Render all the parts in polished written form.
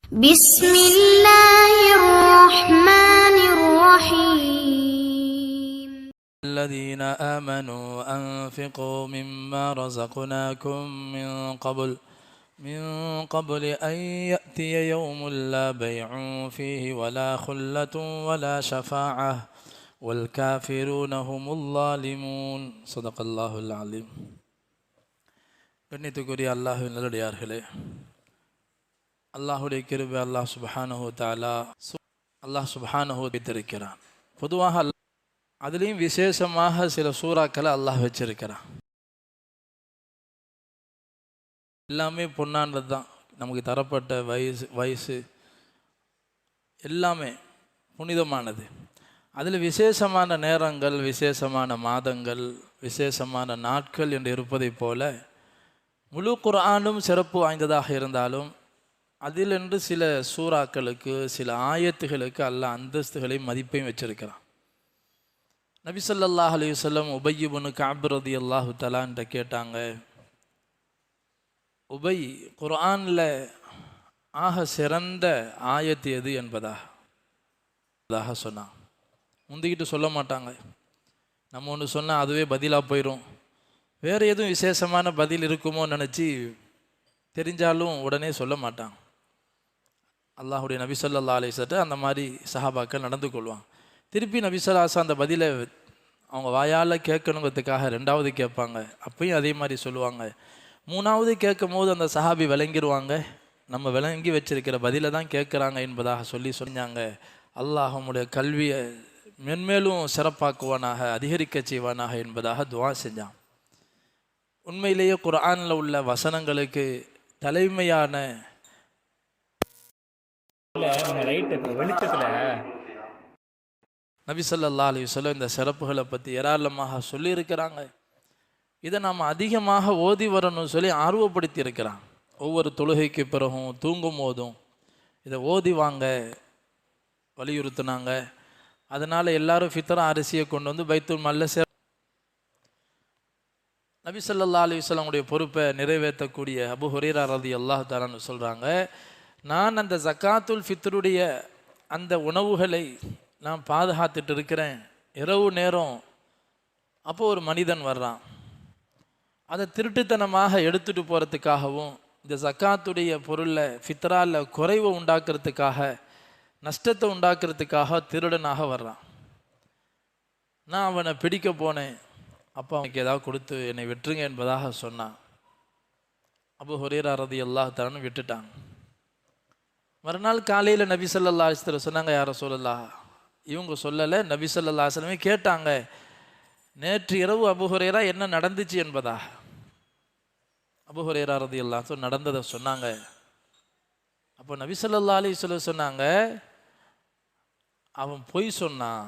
بسم الله الرحمن الرحيم الذين آمنوا أنفقوا مما رزقناكم من قبل أن يأتي يوم لا بيع فيه ولا خلة ولا شفاعة والكافرون هم الظالمون صدق الله العظيم. கண்ணியத்துக்குரிய அல்லாஹ்வின் நல்லடியார்களே, அல்லாஹுடைய கிருபை அல்லாஹ் சுப்ஹானஹு வைத்திருக்கிறான். பொதுவாக அதுலேயும் விசேஷமாக சில சூறாக்களை அல்லாஹ் வச்சிருக்கிறான். எல்லாமே பொன்னானது தான். நமக்கு தரப்பட்ட வயசு எல்லாமே புனிதமானது. அதில் விசேஷமான நேரங்கள், விசேஷமான மாதங்கள், விசேஷமான நாட்கள் என்று இருப்பதை போல முழு குர்ஆனும் சிறப்பு வாய்ந்ததாக இருந்தாலும் அதிலென்று சில சூறாக்களுக்கு, சில ஆயத்துகளுக்கு அல்லாஹ் அந்தஸ்துகளையும் மதிப்பையும் வச்சிருக்கிறான். நபி ஸல்லல்லாஹு அலைஹி வஸல்லம் உபய் இப்னு கஅப் ரலியல்லாஹு தஆலா என்ற கேட்டாங்க, உபய், குர்ஆனில் ஆக சிறந்த ஆயத்து எது என்பதாக சொன்னான். முந்திக்கிட்டு சொல்ல மாட்டாங்க. நம்ம ஒன்று சொன்னால் அதுவே பதிலாக போயிடும். வேறு எதுவும் விசேஷமான பதில் இருக்குமோ நினச்சி தெரிஞ்சாலும் உடனே சொல்ல மாட்டாங்க. அல்லாஹுடைய நபி ஸல்லல்லாஹு அலைஹி வஸல்லம் அந்த மாதிரி சஹாபாக்கள் நடந்து கொள்வாங்க. திருப்பி நபி ஸல்லல்லாஹு அலைஹி வஸல்லம் அந்த பதிலை அவங்க வாயால் கேட்கணுங்கிறதுக்காக ரெண்டாவது கேட்பாங்க. அப்பயும் அதே மாதிரி சொல்லுவாங்க. மூணாவது கேட்கும் போது அந்த சஹாபி விளங்கிடுவாங்க, நம்ம விளங்கி வச்சிருக்கிற பதிலை தான் கேட்குறாங்க என்பதாக சொன்னாங்க. அல்லாஹ் நம்முடைய கல்வியை மென்மேலும் சிறப்பாக்குவானாக, அதிகரிக்க செய்வானாக என்பதாக துவா செஞ்சான். உண்மையிலேயே குர்ஆனில் உள்ள வசனங்களுக்கு தலைமையான நபி ஸல்லல்லாஹு அலைஹி வஸல்லம் இந்த சிறப்புகளை பற்றி ஏராளமாக சொல்லியிருக்கிறாங்க. இதை நாம் அதிகமாக ஓதி வரணும்னு சொல்லி ஆர்வப்படுத்தி இருக்கிறான். ஒவ்வொரு தொழுகைக்கு பிறகும் தூங்கும் போதும் இதை ஓதி வாங்க வலியுறுத்தினாங்க. அதனால் எல்லாரும் ஃபித்ரா அரிசியை கொண்டு வந்து பைத்துல் மால்ல நபி ஸல்லல்லாஹு அலைஹி வஸல்லம் பொறுப்பை நிறைவேற்றக்கூடிய அபூ ஹுரைரா ரலியல்லாஹு தஆலா சொல்கிறாங்க, நான் அந்த ஜக்காத்துல் ஃபித்ருடைய அந்த உணவுகளை நான் பாதுகாத்துட்டு இருக்கிறேன். இரவு நேரம் அப்போ ஒரு மனிதன் வர்றான். அதை திருட்டுத்தனமாக எடுத்துகிட்டு போகிறதுக்காகவும் இந்த ஜக்காத்துடைய பொருளில் ஃபித்ராவில் குறைவை உண்டாக்குறதுக்காக, நஷ்டத்தை உண்டாக்குறதுக்காக திருடனாக வர்றான். நான் அவனை பிடிக்க போனேன். அப்போ அவனுக்கு ஏதாவது கொடுத்து என்னை விட்டுருங்க என்பதாக சொன்னான். அபூ ஹுரைரா ரலியல்லாஹு தஆலா விட்டுட்டாங்க. மறுநாள் காலையில் நபி ஸல்லல்லாஹு அலைஹி வஸல்லம் சொன்னாங்க, யா ரசூலல்லாஹ், இவங்க சொல்லலை, நபி ஸல்லல்லாஹு அலைஹி வஸல்லம் கேட்டாங்க, நேற்று இரவு அபூ ஹுரைரா என்ன நடந்துச்சு என்பதாக. அபூ ஹுரைரா ரலியல்லாஹு அன்ஹு நடந்ததை சொன்னாங்க. அப்போ நபி ஸல்லல்லாஹு அலைஹி வஸல்லம் சொன்னாங்க, அவன் பொய் சொன்னான்,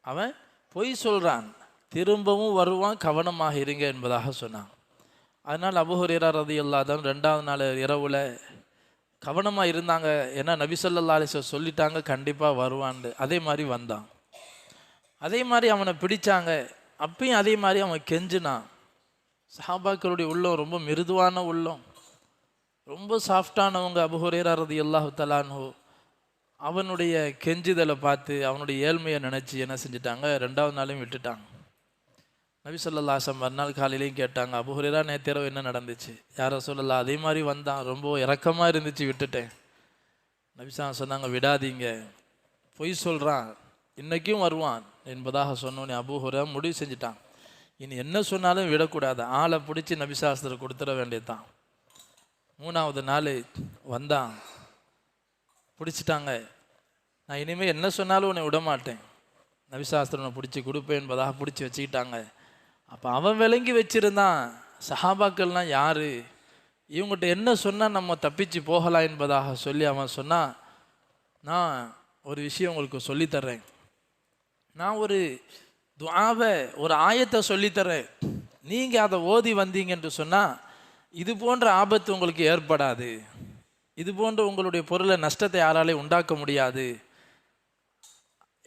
அவன் பொய் சொல்கிறான், திரும்பவும் வருவான், கவனமாக இருங்க என்பதாக சொன்னான். அதனால் அபூ ஹுரைரா ரலியல்லாஹு அன்ஹு ரெண்டாவது நாள் இரவில் கவனமாக இருந்தாங்க. ஏன்னா நபி ஸல்லல்லாஹு அலைஹி வஸல்லம் சொல்லிட்டாங்க கண்டிப்பாக வருவான்னு. அதே மாதிரி வந்தான். அதே மாதிரி அவனை பிடிச்சாங்க. அப்பயும் அதே மாதிரி அவன் கெஞ்சினான். சஹாபாக்களுடைய உள்ளம் ரொம்ப மிருதுவான உள்ளம், ரொம்ப சாஃப்டானவங்க. அபூ ஹுரைரா ரலியல்லாஹு தஆலா அன்ஹு அவனுடைய கெஞ்சுதலை பார்த்து அவனுடைய ஏழ்மையை நினச்சி என்ன செஞ்சிட்டாங்க, ரெண்டாவது நாளையும் விட்டுட்டாங்க. நபி ஸல்லல்லாஹு அலைஹி வஸல்லம் மறுநாள் காலையிலையும் கேட்டாங்க, அபூ ஹுரைரா நேத்திரவு என்ன நடந்துச்சு? யா ரசூலல்லாஹ், அதே மாதிரி வந்தான், ரொம்ப இரக்கமாக இருந்துச்சு, விட்டுட்டேன். நபி ஸல்லல்லாஹு அலைஹி வஸல்லம் சொன்னாங்க, விடாதீங்க, பொய் சொல்கிறான், இன்றைக்கும் வருவான் என்பதாக சொன்னோன்னே அபூ ஹுரைரா முடிவு செஞ்சுட்டான், இனி என்ன சொன்னாலும் விடக்கூடாது, ஆளை பிடிச்சி நபி ஸல்லல்லாஹு அலைஹி வஸல்லம் கொடுத்துட வேண்டியதுதான். மூணாவது நாள் வந்தான், பிடிச்சிட்டாங்க. நான் இனிமேல் என்ன சொன்னாலும் உன்னை விடமாட்டேன், நபி ஸல்லல்லாஹு அலைஹி வஸல்லம் பிடிச்சி கொடுப்பேன் என்பதாக பிடிச்சி வச்சுக்கிட்டாங்க. அப்போ அவன் விளங்கி வச்சுருந்தான், சஹாபாக்கள்லாம் யார், இவங்ககிட்ட என்ன சொன்னால் நம்ம தப்பிச்சு போகலாம் என்பதாக சொல்லி அவன் சொன்னான், நான் ஒரு விஷயம் உங்களுக்கு சொல்லித்தர்றேன், நான் ஒரு துஆவை, ஒரு ஆயத்தை சொல்லித்தரேன், நீங்கள் அதை ஓதி வந்தீங்க என்று சொன்னால் இது போன்ற ஆபத்து உங்களுக்கு ஏற்படாது, இது போன்ற உங்களுடைய பொருளை நஷ்டத்தை யாராலையும் உண்டாக்க முடியாது,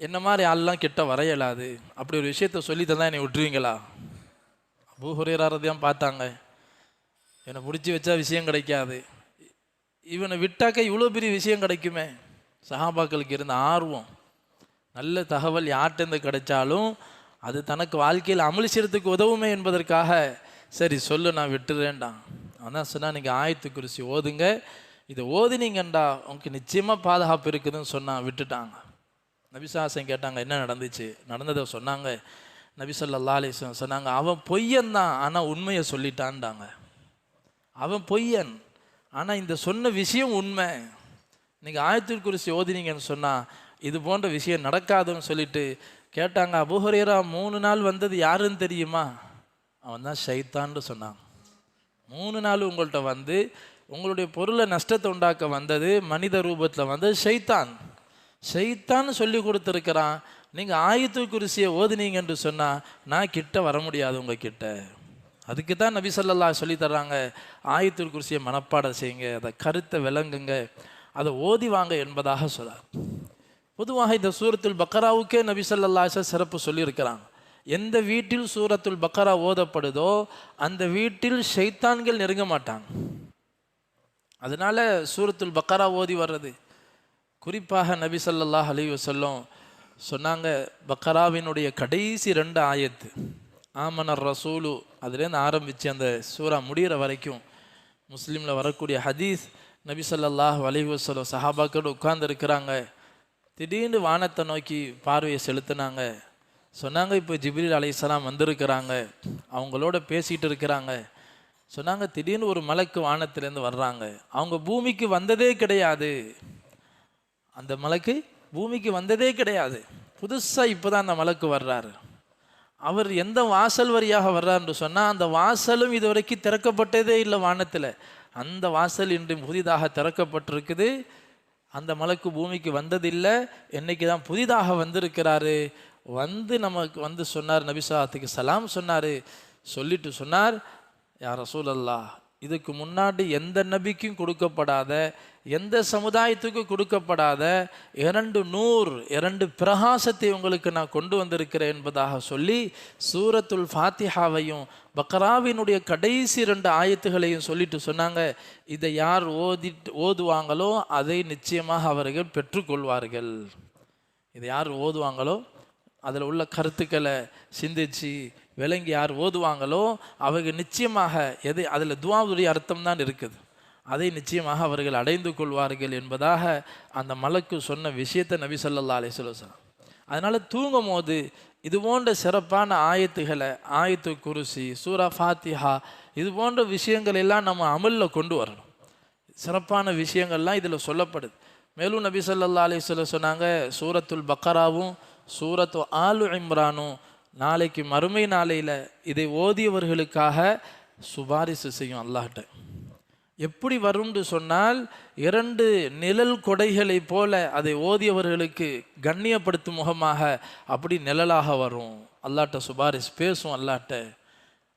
என்ன மாதிரி ஆள்லாம் கிட்ட வர இயலாது, அப்படி ஒரு விஷயத்த சொல்லி தந்தால் என்னை விட்டுருவீங்களா? அபூ ஹுரைரா ரலியல்லாஹு பார்த்தாங்க, என்னை பிடிச்சி வச்சா விஷயம் கிடைக்காது, இவனை விட்டாக்க இவ்வளோ பெரிய விஷயம் கிடைக்குமே. சஹாபாக்களுக்கு இருந்த ஆர்வம், நல்ல தகவல் யார்கிட்டேருந்து கிடைச்சாலும் அது தனக்கு வாழ்க்கையில் அமல் செய்யறதுக்கு உதவுமே என்பதற்காக சரி சொல்லு நான் விட்டுறேன்டான். அதான் சொன்னால் நீங்கள் ஆயத்து குர்சி ஓதுங்க, இதை ஓதினீங்கண்டா உங்களுக்கு நிச்சயமாக பாதுகாப்பு இருக்குதுன்னு சொன்னான். விட்டுட்டாங்க. நபிசாசன் கேட்டாங்க என்ன நடந்துச்சு, நடந்ததை சொன்னாங்க. நபி ஸல்லல்லாஹு அலைஹி வஸல்லம் சொன்னாங்க அவன் பொய்யன் தான் ஆனால் உண்மையை சொல்லிட்டான்டாங்க. அவன் பொய்யன் ஆனால் இந்த சொன்ன விஷயம் உண்மை. நீங்கள் ஆயத்துல் குர்சி ஓதினீங்கன்னு சொன்னால் இது போன்ற விஷயம் நடக்காதுன்னு சொல்லிட்டு கேட்டாங்க. அபூ ஹுரைரா 3 நாள் வந்தது யாருன்னு தெரியுமா? அவன் தான் ஷைத்தான்னு சொன்னாங்க. 3 நாள் உங்கள்கிட்ட வந்து உங்களுடைய பொருளை நஷ்டத்தை உண்டாக்க வந்தது மனித ரூபத்தில் வந்து ஷைத்தான். ஷைத்தான்னு சொல்லி கொடுத்துருக்கிறான். நீங்கள் ஆயத்துல் குர்சியை ஓதுனீங்கன்னு சொன்னால் நான் கிட்ட வர முடியாது உங்கள் கிட்ட. அதுக்கு தான் நபி ஸல்லல்லாஹு சொல்லி தர்றாங்க ஆயத்துல் குர்சியை மனப்பாடம் செய்யுங்க, அதை கருத்தை விளங்குங்க, அதை ஓதி வாங்க என்பதாக சொல்றார். பொதுவாக இந்த சூரத்துல் பக்கராவுக்கே நபி ஸல்லல்லாஹு அலைஹி வஸல்லம் சிறப்பு சொல்லியிருக்கிறாங்க. எந்த வீட்டில் சூரத்துல் பக்கரா ஓதப்படுதோ அந்த வீட்டில் ஷைத்தான்கள் நெருங்க மாட்டாங்க. அதனால சூரத்துல் பக்கரா ஓதி வர்றது. குறிப்பாக நபி ஸல்லல்லாஹு அலைஹி வஸல்லம் சொன்னாங்க பக்கராவினுடைய கடைசி 2 ஆயத்து ஆமனர் ரசூலு அதுலேருந்து ஆரம்பித்து அந்த சூரா முடிகிற வரைக்கும் முஸ்லீமில் வரக்கூடிய ஹதீஸ். நபி ஸல்லல்லாஹு அலைஹி வஸல்லம் சஹாபாக்களோடு உட்கார்ந்து இருக்கிறாங்க. திடீர்னு வானத்தை நோக்கி பார்வையை செலுத்தினாங்க. சொன்னாங்க இப்போ ஜிப்ரீல் அலைஹிஸ்ஸலாம் வந்திருக்கிறாங்க, அவங்களோட பேசிகிட்டு இருக்கிறாங்க. சொன்னாங்க திடீர்னு ஒரு மலக்கு வானத்திலேருந்து வர்றாங்க. அவங்க பூமிக்கு வந்ததே கிடையாது, அந்த மலக்கு பூமிக்கு வந்ததே கிடையாது. புதுசாக இப்போ தான் அந்த மலக்கு வர்றாரு. அவர் எந்த வாசல் வழியாக வர்றாருன்னு சொன்னால் அந்த வாசலும் இது வரைக்கும் திறக்கப்பட்டதே இல்லை வானத்தில். அந்த வாசல் இன்று புதிதாக திறக்கப்பட்டிருக்குது. அந்த மலக்கு பூமிக்கு வந்ததில்லை, என்னைக்கு தான் புதிதாக வந்திருக்கிறாரு. வந்து நமக்கு வந்து சொன்னார், நபிசாத்துக்கு சலாம் சொன்னார். சொல்லிட்டு சொன்னார் யா ரசூலல்லாஹ், இதுக்கு முன்னாடி எந்த நபிக்கும் கொடுக்கப்படாத, எந்த சமுதாயத்துக்கும் கொடுக்கப்படாத 2 நூர் 2 பிரகாசத்தை உங்களுக்கு நான் கொண்டு வந்திருக்கிறேன் என்பதாக சொல்லி சூரத்துல் ஃபாத்திஹாவையும் பக்ராவினுடைய கடைசி 2 ஆயத்துகளையும் சொல்லிட்டு சொன்னாங்க, இதை யார் ஓதுவாங்களோ அதை நிச்சயமாக அவர்கள் பெற்றுக்கொள்வார்கள். இதை யார் ஓதுவாங்களோ அதில் உள்ள கருத்துக்களை சிந்திச்சு விளங்கி யார் ஓதுவாங்களோ அவங்க நிச்சயமாக எதை அதில் துஆவுடைய அர்த்தம் தான் இருக்குது, அதை நிச்சயமாக அவர்கள் அடைந்து கொள்வார்கள் என்பதாக அந்த மலக்கு சொன்ன விஷயத்தை நபி ஸல்லல்லாஹு அலைஹி வஸல்லம். அதனால் தூங்கும் போது இது போன்ற சிறப்பான ஆயத்துகளை ஆயத்து குர்சி சூரா ஃபாத்திஹா இது போன்ற விஷயங்கள் எல்லாம் நம்ம அமலில் கொண்டு வரணும். சிறப்பான விஷயங்கள்லாம் இதில் சொல்லப்படுது. மேலும் நபி ஸல்லல்லாஹு அலைஹி வஸல்லம் சொன்னாங்க சூரத்துல் பக்கராவும் சூரத்து ஆலு இம்ரானும் நாளைக்கு மறுமை நாளையில் இதை ஓதியவர்களுக்காக சுபாரிசு செய்யும் அல்லாஹ்ட்ட. எப்படி வரும்னு சொன்னால் 2 நிழல் கொடைகளை போல அதை ஓதியவர்களுக்கு கண்ணியப்படுத்தும் முகமாக அப்படி நிழலாக வரும். அல்லாஹ்ட்ட சுபாரிஸ் பேசும் அல்லாஹ்ட்ட.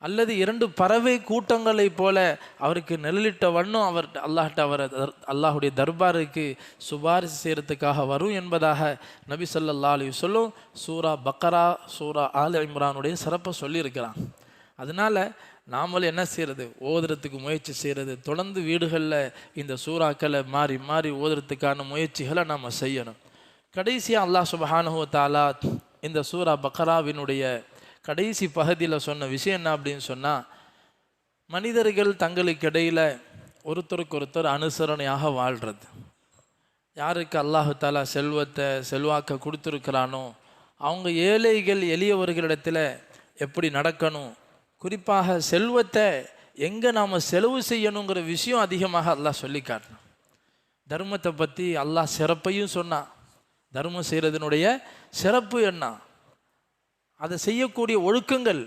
அல்லது 2 பறவை கூட்டங்களை போல அவருக்கு நிழலிட்ட வண்ணம் அவர் அல்லாஹ்ட்ட அவர் அல்லாஹுடைய தர்பாருக்கு சுபாரிசு செய்கிறதுக்காக வரும் என்பதாக நபி ஸல்லல்லாஹு அலைஹி வஸல்லம் சூரா பக்கரா சூரா ஆல் இம்ரானுடைய சிறப்பை சொல்லியிருக்கிறான். அதனால் நாமளும் என்ன செய்கிறது, ஓதுறதுக்கு முயற்சி செய்கிறது. தொடர்ந்து வீடுகளில் இந்த சூறாக்களை மாறி மாறி ஓதுறதுக்கான முயற்சிகளை நாம் செய்யணும். கடைசியாக அல்லாஹ் சுப்ஹானஹு வ தஆலா இந்த சூரா பக்கராவினுடைய கடைசி பகுதியில் சொன்ன விஷயம் என்ன அப்படின்னு சொன்னால், மனிதர்கள் தங்களுக்கு இடையில் ஒருத்தருக்கு ஒருத்தர் அனுசரணையாக வாழ்கிறது. யாருக்கு அல்லாஹு தாலா செல்வத்தை செல்வாக்க கொடுத்துருக்கிறானோ அவங்க ஏழைகள் எளியவர்களிடத்தில் எப்படி நடக்கணும், குறிப்பாக செல்வத்தை எங்கே நாம் செலவு செய்யணுங்கிற விஷயம் அதிகமாக அல்லாஹ் சொல்லி காட்டணும். தர்மத்தை பற்றி அல்லாஹ் சிறப்பையும் சொன்னான். தர்மம் செய்கிறதுனுடைய சிறப்பு என்ன, அதை செய்யக்கூடிய ஒழுக்கங்கள்,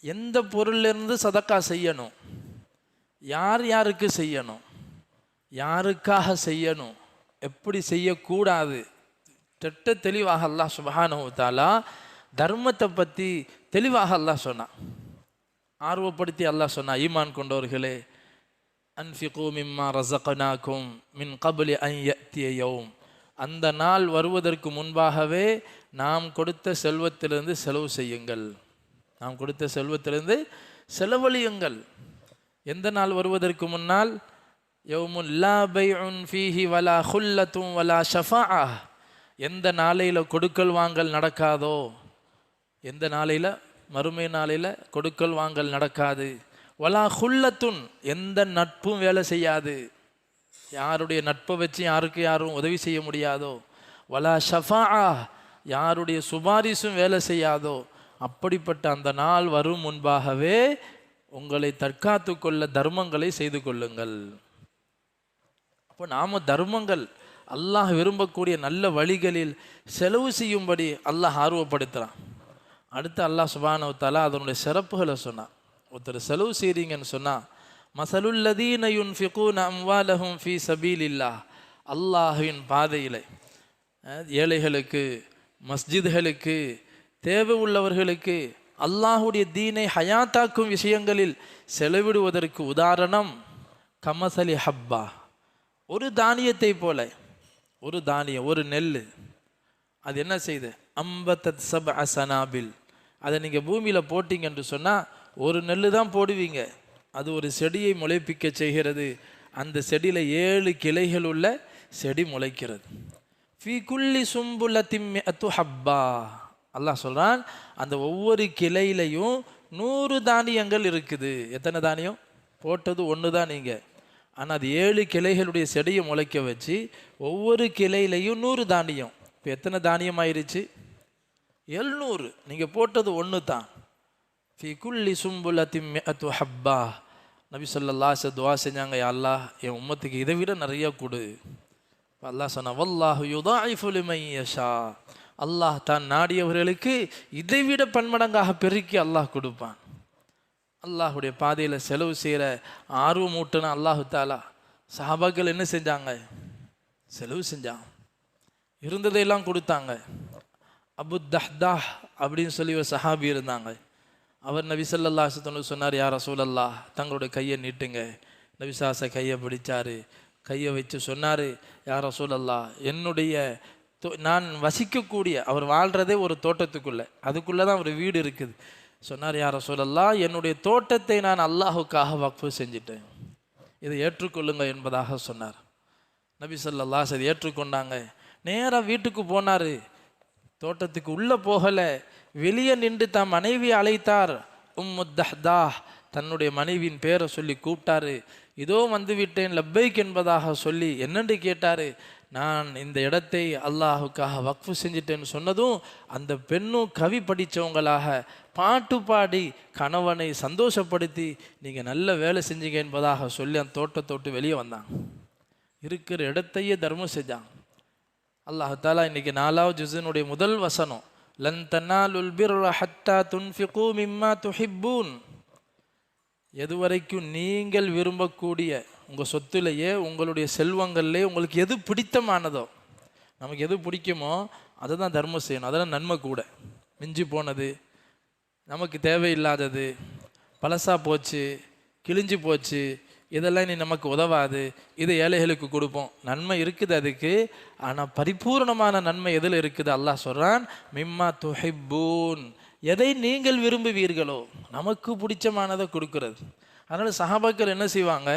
எந்த பொருளிலிருந்து சதக்கா செய்யணும், யார் யாருக்கு செய்யணும், யாருக்காக செய்யணும், எப்படி செய்யக்கூடாது, திட்ட தெளிவாக அல்லாஹ் சுப்ஹானஹு வ தஆலா தர்மத்தை பற்றி தெளிவாக அல்லாஹ் சொன்னான். ஆர்வப்படுத்தி அல்லாஹ் சொன்னா, ஈமான் கொண்டவர்களே அன்ஃபிகு மிம்மா ரஸக்னாக்கும் மின் கப்லி அன் யஅத்திய யௌம், அந்த நாள் வருவதற்கு முன்பாகவே நாம் கொடுத்த செல்வத்திலிருந்து செலவு செய்யுங்கள், நாம் கொடுத்த செல்வத்திலிருந்து செலவழியுங்கள். எந்த நாள் வருவதற்கு முன்னால்? யௌமுன் லா பைஉன் ஃபீஹி வலா குல்லத்தும் வலா ஷஃபாஅ. எந்த நாளையில் கொடுக்கல் வாங்கல் நடக்காதோ, எந்த நாளையில், மறுமை நாளையில் கொடுக்கல் வாங்கல் நடக்காது. வலா குல்லத்துன், எந்த நட்பும் வேலை செய்யாது, யாருடைய நட்பை வச்சு யாரும் உதவி செய்ய முடியாதோ. வலா ஷஃபாஅ, யாருடைய சுபாரிசும் வேலை செய்யாதோ. அப்படிப்பட்ட அந்த நாள் வரும் முன்பாகவே உங்களை தற்காத்து கொள்ள தர்மங்களை செய்து கொள்ளுங்கள். அப்போ நாம் தர்மங்கள், அல்லாஹ் விரும்பக்கூடிய நல்ல வழிகளில் செலவு செய்யும்படி அல்லாஹ் ஆர்வப்படுத்துகிறான். அடுத்து அல்லாஹ் சுப்ஹானஹு வ தஆலா அதனுடைய சிறப்புகளை சொன்னான். ஒருத்தர் செலவு செய்கிறீங்கன்னு சொன்னால், மஸலுல்லதீன யுன்ஃபிகூன அம்வாலஹும் ஃபீ சபீலில்லாஹ், அல்லாஹ்வின் பாதையில் ஏழைகளுக்கு, மஸ்ஜித்களுக்கு, தேவை உள்ளவர்களுக்கு, அல்லாஹுடைய தீனை ஹயாத்தாக்கும் விஷயங்களில் செலவிடுவதற்கு உதாரணம் கமசலி ஹப்பா, ஒரு தானியத்தை போல. ஒரு தானியம், ஒரு நெல், அது என்ன செய்யுது? அம்பத்தத் சப்அ சனாபில். அதை நீங்கள் பூமியில் போட்டிங்கன்னு சொன்னால், ஒரு நெல் தான் போடுவீங்க, அது ஒரு செடியை முளைப்பிக்க செய்கிறது. அந்த செடியில் 7 கிளைகள் உள்ள செடி முளைக்கிறது. ஃபீ குல்லி சும்புலத்தின் மிஅத்து ஹப்பா, அல்லாஹ் சொல்கிறான், அந்த ஒவ்வொரு கிளையிலையும் 100 தானியங்கள் இருக்குது. எத்தனை தானியம்? போட்டது ஒன்று தான் நீங்கள், ஆனால் அது 7 கிளைகளுடைய செடியை முளைக்க வச்சு ஒவ்வொரு கிளையிலையும் 100 தானியம். இப்போ எத்தனை தானியம் ஆயிடுச்சு? 700. நீங்கள் போட்டது ஒன்று தான். ஃபி குல்லி சும்புலத்தின் மிஅத்து ஹப்பா. நபி ஸல்லல்லாஹு அலைஹி வஸல்லம் துஆ செஞ்சாங்க, யா அல்லாஹ் என் உம்மத்துக்கு இதை விட நிறைய கொடு. அல்லாஹ் சொன்னா, வல்லாஹு யுதாஇஃபு லிமன் யஷா, அல்லாஹ் தான் நாடியவர்களுக்கு இதைவிட பன்மடங்காக பெருக்கி அல்லாஹ் கொடுப்பான். அல்லாஹுடைய பாதையில் செலவு செய்கிற ஆர்வமூட்டுனா அல்லாஹு தாலா. சஹாபாக்கள் என்ன செஞ்சாங்க? செலவு செஞ்சாங்க, இருந்ததையெல்லாம் கொடுத்தாங்க. அபு தஹ்தாஹ் அப்படின்னு சொல்லி ஒரு சஹாபி இருந்தாங்க. அவர் நபி ஸல்லல்லாஹு அலைஹி வஸல்லம் சொன்னார், யா ரசூலல்லாஹ் தங்களுடைய கையை நீட்டுங்க. நபி ஸல்லல்லாஹு கையை பிடிச்சாரு, கையை வச்சு சொன்னார், யா ரசூலல்லாஹ் என்னுடைய நான் வசிக்கக்கூடிய, அவர் வாழ்கிறதே ஒரு தோட்டத்துக்குள்ளே, அதுக்குள்ளே தான் ஒரு வீடு இருக்குது. சொன்னார், யா ரசூலல்லாஹ் என்னுடைய தோட்டத்தை நான் அல்லாஹுக்காக வக்ஃபு செஞ்சிட்டேன், இதை ஏற்றுக்கொள்ளுங்க என்பதாக சொன்னார். நபி ஸல்லல்லாஹு அலைஹி வஸல்லம் ஏற்றுக்கொண்டாங்க. நேராக வீட்டுக்கு போனார். தோட்டத்துக்கு உள்ளே போகலை, வெளியே நின்று தான் மனைவியை அழைத்தார். உம்மு தஹ்தாஹ் தன்னுடைய மனைவியின் பேரை சொல்லி கூப்பிட்டாரு. இதோ வந்து விட்டேன் லப்பைக் என்பதாக சொல்லி என்னென்று கேட்டார். நான் இந்த இடத்தை அல்லாஹுக்காக வக்ஃபு செஞ்சிட்டேன்னு சொன்னதும் அந்த பெண்ணும் கவி படித்தவங்களாக பாட்டு பாடி கணவனை சந்தோஷப்படுத்தி நீங்கள் நல்ல வேலை செஞ்சீங்க என்பதாக சொல்லி அந்த தோட்டத்தோட்டு வெளியே வந்தாங்க. இருக்கிற இடத்தையே தர்மம் செஞ்சாங்க. அல்லாஹ் தஆலா இன்னைக்கு 4வது ஜுஸ்னுடைய முதல் வசனம், லன் தனாலுல் பிர்ர ஹத்தா துன்ஃபிகு மிம்மா துஹிப்பூன், எதுவரைக்கும் நீங்கள் விரும்பக்கூடிய உங்கள் சொத்துலேயே, உங்களுடைய செல்வங்கள்லேயே உங்களுக்கு எது பிடித்தமானதோ, நமக்கு எது பிடிக்குமோ அதை தான் தர்மம் செய்யணும். அதெல்லாம் நன்மை கூட. மிஞ்சி போனது, நமக்கு தேவையில்லாதது, பழசா போச்சு, கிழிஞ்சு போச்சு, இதெல்லாம் நீ நமக்கு உதவாது, இதை ஏழைகளுக்கு கொடுப்போம். நன்மை இருக்குது அதுக்கு, ஆனால் பரிபூர்ணமான நன்மை எதில் இருக்குது? அல்லாஹ் சொல்கிறான், மிம்மா துஹிப்பூன், எதை நீங்கள் விரும்புவீர்களோ நமக்கு பிடிச்சமானதை கொடுக்கறது. அதனால் சஹாபாக்கள் என்ன செய்வாங்க?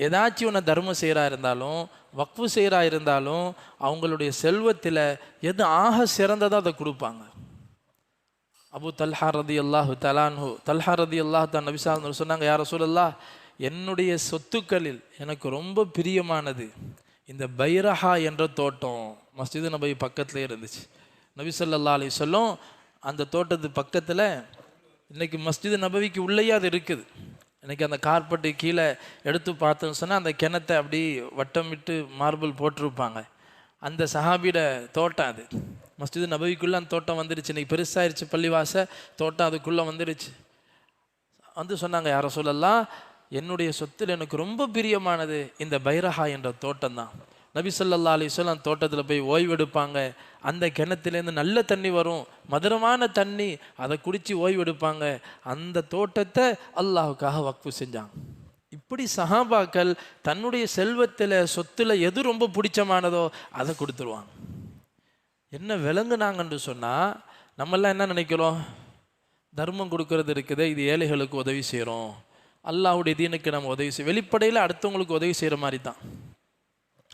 ஏதாச்சும் ஒன்று தர்மம் செய்கிறா இருந்தாலும், வக்ஃபு செய்கிறா இருந்தாலும், அவங்களுடைய செல்வத்தில் எது ஆக சிறந்ததோ அதை கொடுப்பாங்க. அபு தல்ஹா ரலியல்லாஹு தஆலா அன்ஹு, தல்ஹா ரலியல்லாஹு தஆலா நபி ஸல்லல்லாஹு அலைஹி வஸல்லம் சொன்னாங்க, யா ரசூலல்லாஹ் என்னுடைய சொத்துக்களில் எனக்கு ரொம்ப பிரியமானது இந்த பைரஹா என்ற தோட்டம். மஸ்ஜிது நபவி பக்கத்துலேயே இருந்துச்சு. நபி ஸல்லல்லாஹு அலைஹி வஸல்லம் அந்த தோட்டத்து பக்கத்தில், இன்றைக்கி மஸ்ஜிது நபவிக்கு உள்ளேயே அது இருக்குது. இன்றைக்கி அந்த கார்பெட்டு கீழே எடுத்து பார்த்தோன்னு சொன்னால் அந்த கிணத்தை அப்படி வட்டமிட்டு மார்பிள் போட்டிருப்பாங்க. அந்த சஹாபியோட தோட்டம் அது. மஸ்ஜிது நபவிக்குள்ளே அந்த தோட்டம் வந்துருச்சு. இன்றைக்கி பெருசாகிருச்சு, பள்ளிவாச தோட்டம் அதுக்குள்ளே வந்துருச்சு. வந்து சொன்னாங்க, யா ரசூலல்லாஹ் என்னுடைய சொத்தில் எனக்கு ரொம்ப பிரியமானது இந்த பைரஹா என்ற தோட்டம் தான். நபி ஸல்லல்லாஹு அலைஹி வஸல்லம் தோட்டத்தில் போய் ஓய்வெடுப்பாங்க. அந்த கிணத்துலேருந்து நல்ல தண்ணி வரும், மதுரமான தண்ணி, அதை குடித்து ஓய்வெடுப்பாங்க. அந்த தோட்டத்தை அல்லாஹுக்காக வக்ஃபு செஞ்சாங்க. இப்படி சஹாபாக்கள் தன்னுடைய செல்வத்தில், சொத்தில் எது ரொம்ப பிடிச்சமானதோ அதை கொடுத்துருவாங்க. என்ன விளங்குனாங்கன்னு சொன்னால், நம்மெல்லாம் என்ன நினைக்கிறோம்? தர்மம் கொடுக்கறது இருக்குது, இது ஏழைகளுக்கு உதவி செய்கிறோம், அல்லாஹ்வுடைய தீனுக்கு நம்ம உதவி செய்ய வெளிப்படையில் அடுத்தவங்களுக்கு உதவி செய்கிற மாதிரி தான்.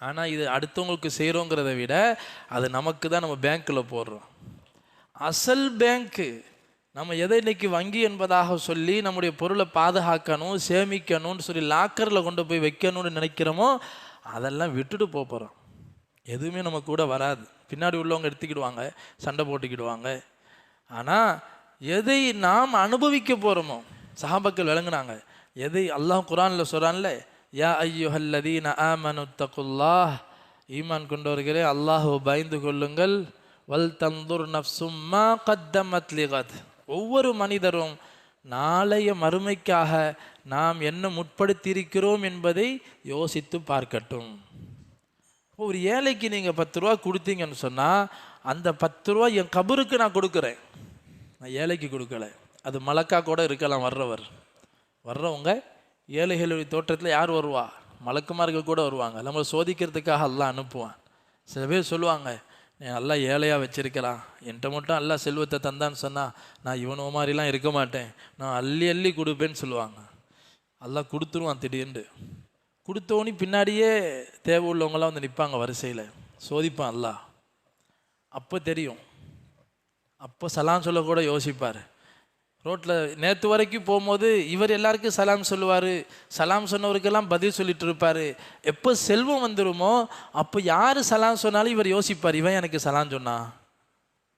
ஆனால் இது அடுத்தவங்களுக்கு செய்கிறோங்கிறத விட அது நமக்கு தான் நம்ம பேங்க்கில் போடுறோம். அசல் பேங்க்கு நம்ம எதை இன்னைக்கு வங்கி என்பதாக சொல்லி நம்முடைய பொருளை பாதுகாக்கணும் சேமிக்கணும்னு சொல்லி லாக்கரில் கொண்டு போய் வைக்கணும்னு நினைக்கிறோமோ அதெல்லாம் விட்டுட்டு போகிறோம். எதுவுமே நம்ம கூட வராது. பின்னாடி உள்ளவங்க எடுத்துக்கிடுவாங்க, சண்டை போட்டுக்கிடுவாங்க. ஆனால் எதை நாம் அனுபவிக்க போகிறோமோ சஹாபாக்கள் விளங்குனாங்க. எதை அல்லாஹ் குர்ஆனில் சொல்கிறான்ல, யா அய்யுஹல்லதீன ஆமனு தகுல்லாஹ், ஈமான் கொண்டவர்களே அல்லாஹ்வை பயந்து கொள்ளுங்கள். வல் தந்துர் நஃப்சும் மா கத்தமத் லிகத், ஒவ்வொரு மனிதரும் நாளைய மறுமைக்காக நாம் என்ன முற்படுத்தியிருக்கிறோம் என்பதை யோசித்து பார்க்கட்டும். ஒரு ஏழைக்கு நீங்கள் 10 ரூபா கொடுத்தீங்கன்னு சொன்னால் அந்த 10 ரூபா என் கபருக்கு நான் கொடுக்குறேன், நான் ஏழைக்கு கொடுக்கல. அது மலக்கா கூட இருக்கலாம். வர்றவங்க ஏழைகளுடைய தோற்றத்தில் யார் வருவா? மலக்குமார்கள் கூட வருவாங்க. நம்மளை சோதிக்கிறதுக்காக அல்லாஹ் அனுப்புவான். சில பேர் சொல்லுவாங்க, நல்லா ஏழையாக வச்சிருக்கிறான், என்கிட்ட மட்டும் அல்லா செல்வத்தை தந்தான்னு சொன்னால் நான் இவனோ மாதிரிலாம் இருக்க மாட்டேன், நான் அள்ளி அள்ளி கொடுப்பேன்னு சொல்லுவாங்க. அல்லாஹ் கொடுத்துருவான். திடீர்னு கொடுத்தோன்னே பின்னாடியே தேவை உள்ளவங்களாம் வந்து நிற்பாங்க வரிசையில், சோதிப்பான் அல்லாஹ். அப்போ தெரியும், அப்போ சலாம் சொல்ல கூட யோசிப்பார். ரோட்டில் நேற்று வரைக்கும் போகும்போது இவர் எல்லாருக்கும் சலாம் சொல்லுவார், சலாம் சொன்னவருக்கெல்லாம் பதில் சொல்லிட்டு இருப்பார். எப்போ செல்வம் வந்துடுமோ அப்போ யார் சலாம் சொன்னாலும் இவர் யோசிப்பார், இவன் எனக்கு சலாம் சொன்னான்,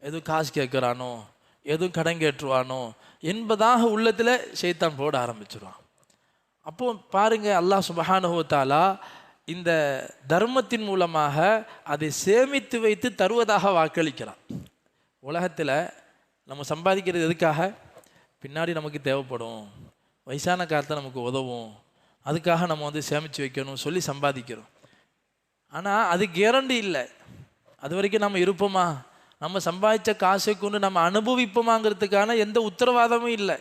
எதுவும் காசு கேட்குறானோ, எதுவும் கடன் கேட்டுருவானோ என்பதாக உள்ளத்தில் ஷைத்தான் போட ஆரம்பிச்சிடுவான். அப்போ பாருங்க, அல்லாஹ் சுப்ஹானஹு வ தஆலா இந்த தர்மத்தின் மூலமாக அதை சேமித்து வைத்து தருவதாக வாக்களிக்கிறான். உலகத்தில் நம்ம சம்பாதிக்கிறது எதுக்காக? பின்னாடி நமக்கு தேவைப்படும், வயசான காலத்தில் நமக்கு உதவும், அதுக்காக நம்ம வந்து சேமித்து வைக்கணும் சொல்லி சம்பாதிக்கிறோம். ஆனால் அது கேரண்டி இல்லை. அது வரைக்கும் நம்ம இருப்போமா? நம்ம சம்பாதிச்ச காசை கொண்டு நம்ம அனுபவிப்போமாங்கிறதுக்கான எந்த உத்தரவாதமும் இல்லை.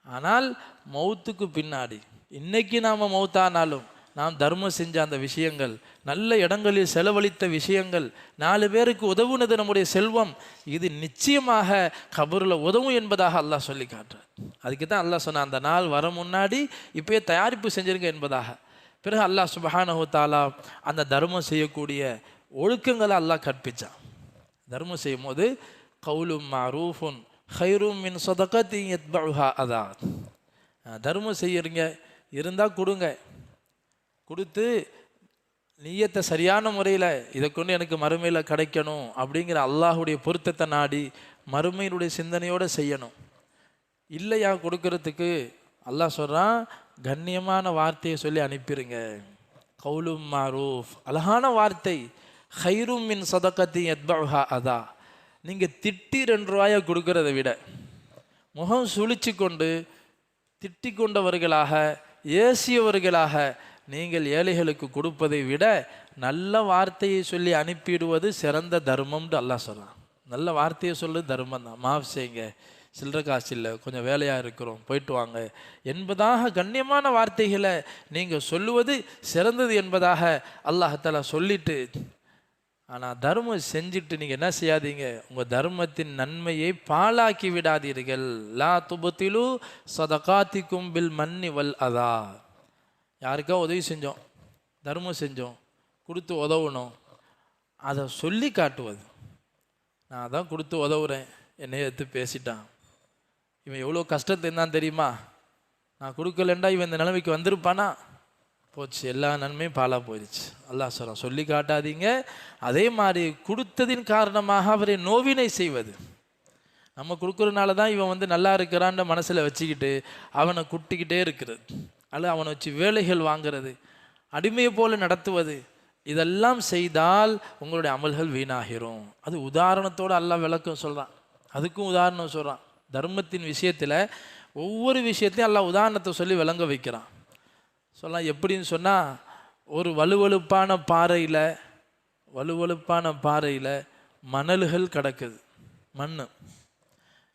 ஆனால் மௌத்துக்கு பின்னாடி, இன்னைக்கு நாம் மௌத்தானாலும் நாம் தர்மம் செஞ்ச அந்த விஷயங்கள், நல்ல இடங்களில் செலவழித்த விஷயங்கள், 4 பேருக்கு உதவுனது நம்முடைய செல்வம், இது நிச்சயமாக கபூரில் உதவும் என்பதாக அல்லாஹ் சொல்லி காட்டுறார். அதுக்கு தான் அல்லாஹ் சொன்ன, அந்த நாள் வர முன்னாடி இப்போயே தயாரிப்பு செஞ்சிருங்க என்பதாக. பிறகு அல்லாஹ் சுப்ஹானஹு வ தஆலா அந்த தர்மம் செய்யக்கூடிய ஒழுக்கங்களை அல்லாஹ் கற்பிச்சான். தர்மம் செய்யும் போது கவுலும் மஅரூஃபுன் ஹைரும் மின் ஸதகத்தின் யத்பஉஹா அதா, தர்மம் செய்யறீங்க இருந்தால் கொடுங்க, கொடுத்து நியத்தை சரியான முறையில் இதை கொண்டு எனக்கு மறுமையில் கிடைக்கணும் அப்படிங்கிற அல்லாஹுடைய பொருத்தத்தை நாடி மறுமையினுடைய சிந்தனையோடு செய்யணும். இல்லையா கொடுக்கறதுக்கு அல்லாஹ் சொல்கிறான், கண்ணியமான வார்த்தையை சொல்லி அனுப்பிடுங்க. கவுலும் மஅரூஃப், அழகான வார்த்தை. ஹைரும் மின் ஸதகத்தின் யத்பஉஹா அதா, நீங்கள் திட்டி 2 ரூபாயை கொடுக்கறதை விட முகம் சுழிச்சு கொண்டு திட்டி கொண்டவர்களாக ஏசியவர்களாக நீங்கள் ஏழைகளுக்கு கொடுப்பதை விட நல்ல வார்த்தையை சொல்லி அனுப்பிடுவது சிறந்த தர்மம்னு அல்லாஹ் சொல்கிறான். நல்ல வார்த்தையை சொல்லு தர்மம் தான். மாஃப் செய்யுங்க, சில்லற காசு இல்லை, கொஞ்சம் வேலையாக இருக்கிறோம், போயிட்டு வாங்க என்பதாக கண்ணியமான வார்த்தைகளை நீங்கள் சொல்லுவது சிறந்தது என்பதாக அல்லாஹ் தஆலா சொல்லிட்டு, ஆனால் தர்மம் செஞ்சுட்டு நீங்கள் என்ன செய்யாதீங்க, உங்கள் தர்மத்தின் நன்மையை பாழாக்கி விடாதீர்கள். லா துபத்திலு ஸதகாத்திக்கும் பில் மன்னி வல் அதா, யாருக்கா உதவி செஞ்சோம், தர்மம் செஞ்சோம், கொடுத்து உதவணும், அதை சொல்லி காட்டுவது. நான் தான் கொடுத்து உதவுறேன், என்னை எடுத்து பேசிட்டான், இவன் எவ்வளோ கஷ்டத்தை இருந்தான் தெரியுமா, நான் கொடுக்கலண்டா இவன் இந்த நிலைமைக்கு வந்திருப்பானா, போச்சு, எல்லா நன்மையும் பாலாக போயிடுச்சு. அல்லாஹ் சொல்கிறான், சொல்லி காட்டாதீங்க. அதே மாதிரி கொடுத்ததின் காரணமாக அவரை நோவினை செய்வது. நம்ம கொடுக்குறதுனால தான் இவன் வந்து நல்லா இருக்கிறான்ற மனசில் வச்சுக்கிட்டு அவனை குட்டிக்கிட்டே இருக்கிறது, அல்ல அவனை வச்சு வேலைகள் வாங்கிறது, அடிமையை போல நடத்துவது, இதெல்லாம் செய்தால் உங்களுடைய அமல்கள் வீணாகிரும். அது உதாரணத்தோடு அல்லாஹ் விளக்கம் சொல்கிறான். அதுக்கும் உதாரணம் சொல்கிறான். தர்மத்தின் விஷயத்தில் ஒவ்வொரு விஷயத்தையும் அல்லாஹ் உதாரணத்தை சொல்லி விளங்க வைக்கிறான். சொல்லலாம் எப்படின்னு சொன்னால், ஒரு வலுவழுப்பான பாறையில் மணல்கள் கிடக்குது, மண்.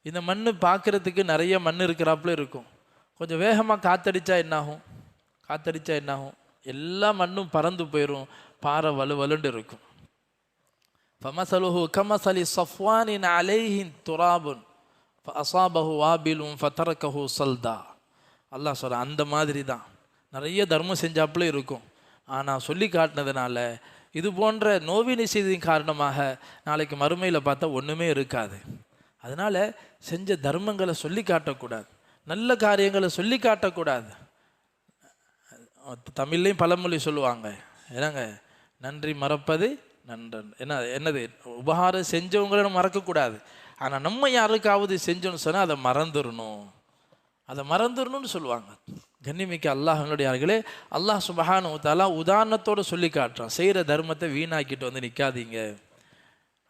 இந்த மண் பார்க்குறதுக்கு நிறைய மண் இருக்கிறாப்புல இருக்கும். கொஞ்சம் வேகமாக காற்றடிச்சா என்னாகும், எல்லா மண்ணும் பறந்து போயிடும், பாறை வலுவலுண்டு இருக்கும். ஃபமஸலுஹு கமஸலி ஸஃப்வானின் அலைஹி துராபுன் ஃபஅஸாபஹு வாபிலுன் ஃபதரக்கஹு ஸல்தா. அல்லாஹ் சொல்கிறான் அந்த மாதிரி தான் நிறைய தர்மம் செஞ்சாப்புல இருக்கும். ஆனால் சொல்லி காட்டினதுனால இது போன்ற நோவினை செய்ததின் காரணமாக நாளைக்கு மறுமையில் பார்த்தா ஒன்றுமே இருக்காது. அதனால் செஞ்ச தர்மங்களை சொல்லி காட்டக்கூடாது, நல்ல காரியங்களை சொல்லி காட்டக்கூடாது. தமிழ்லையும் பழமொழி சொல்லுவாங்க, என்னங்க, நன்றி மறப்பது நன்றன். என்னது உபகாரம் செஞ்சவங்கள மறக்கக்கூடாது. ஆனால் நம்ம யாருக்காவது செஞ்சோன்னு சொன்னால் அதை மறந்துடணும்னு சொல்லுவாங்க. கண்ணிமிக்க அல்லாஹ்வினுடையார்களே, அல்லாஹ் சுப்ஹானஹு வ தஆலா உதாரணத்தோடு சொல்லி காட்டுறான், செய்கிற தர்மத்தை வீணாக்கிட்டு வந்து நிற்காதீங்க.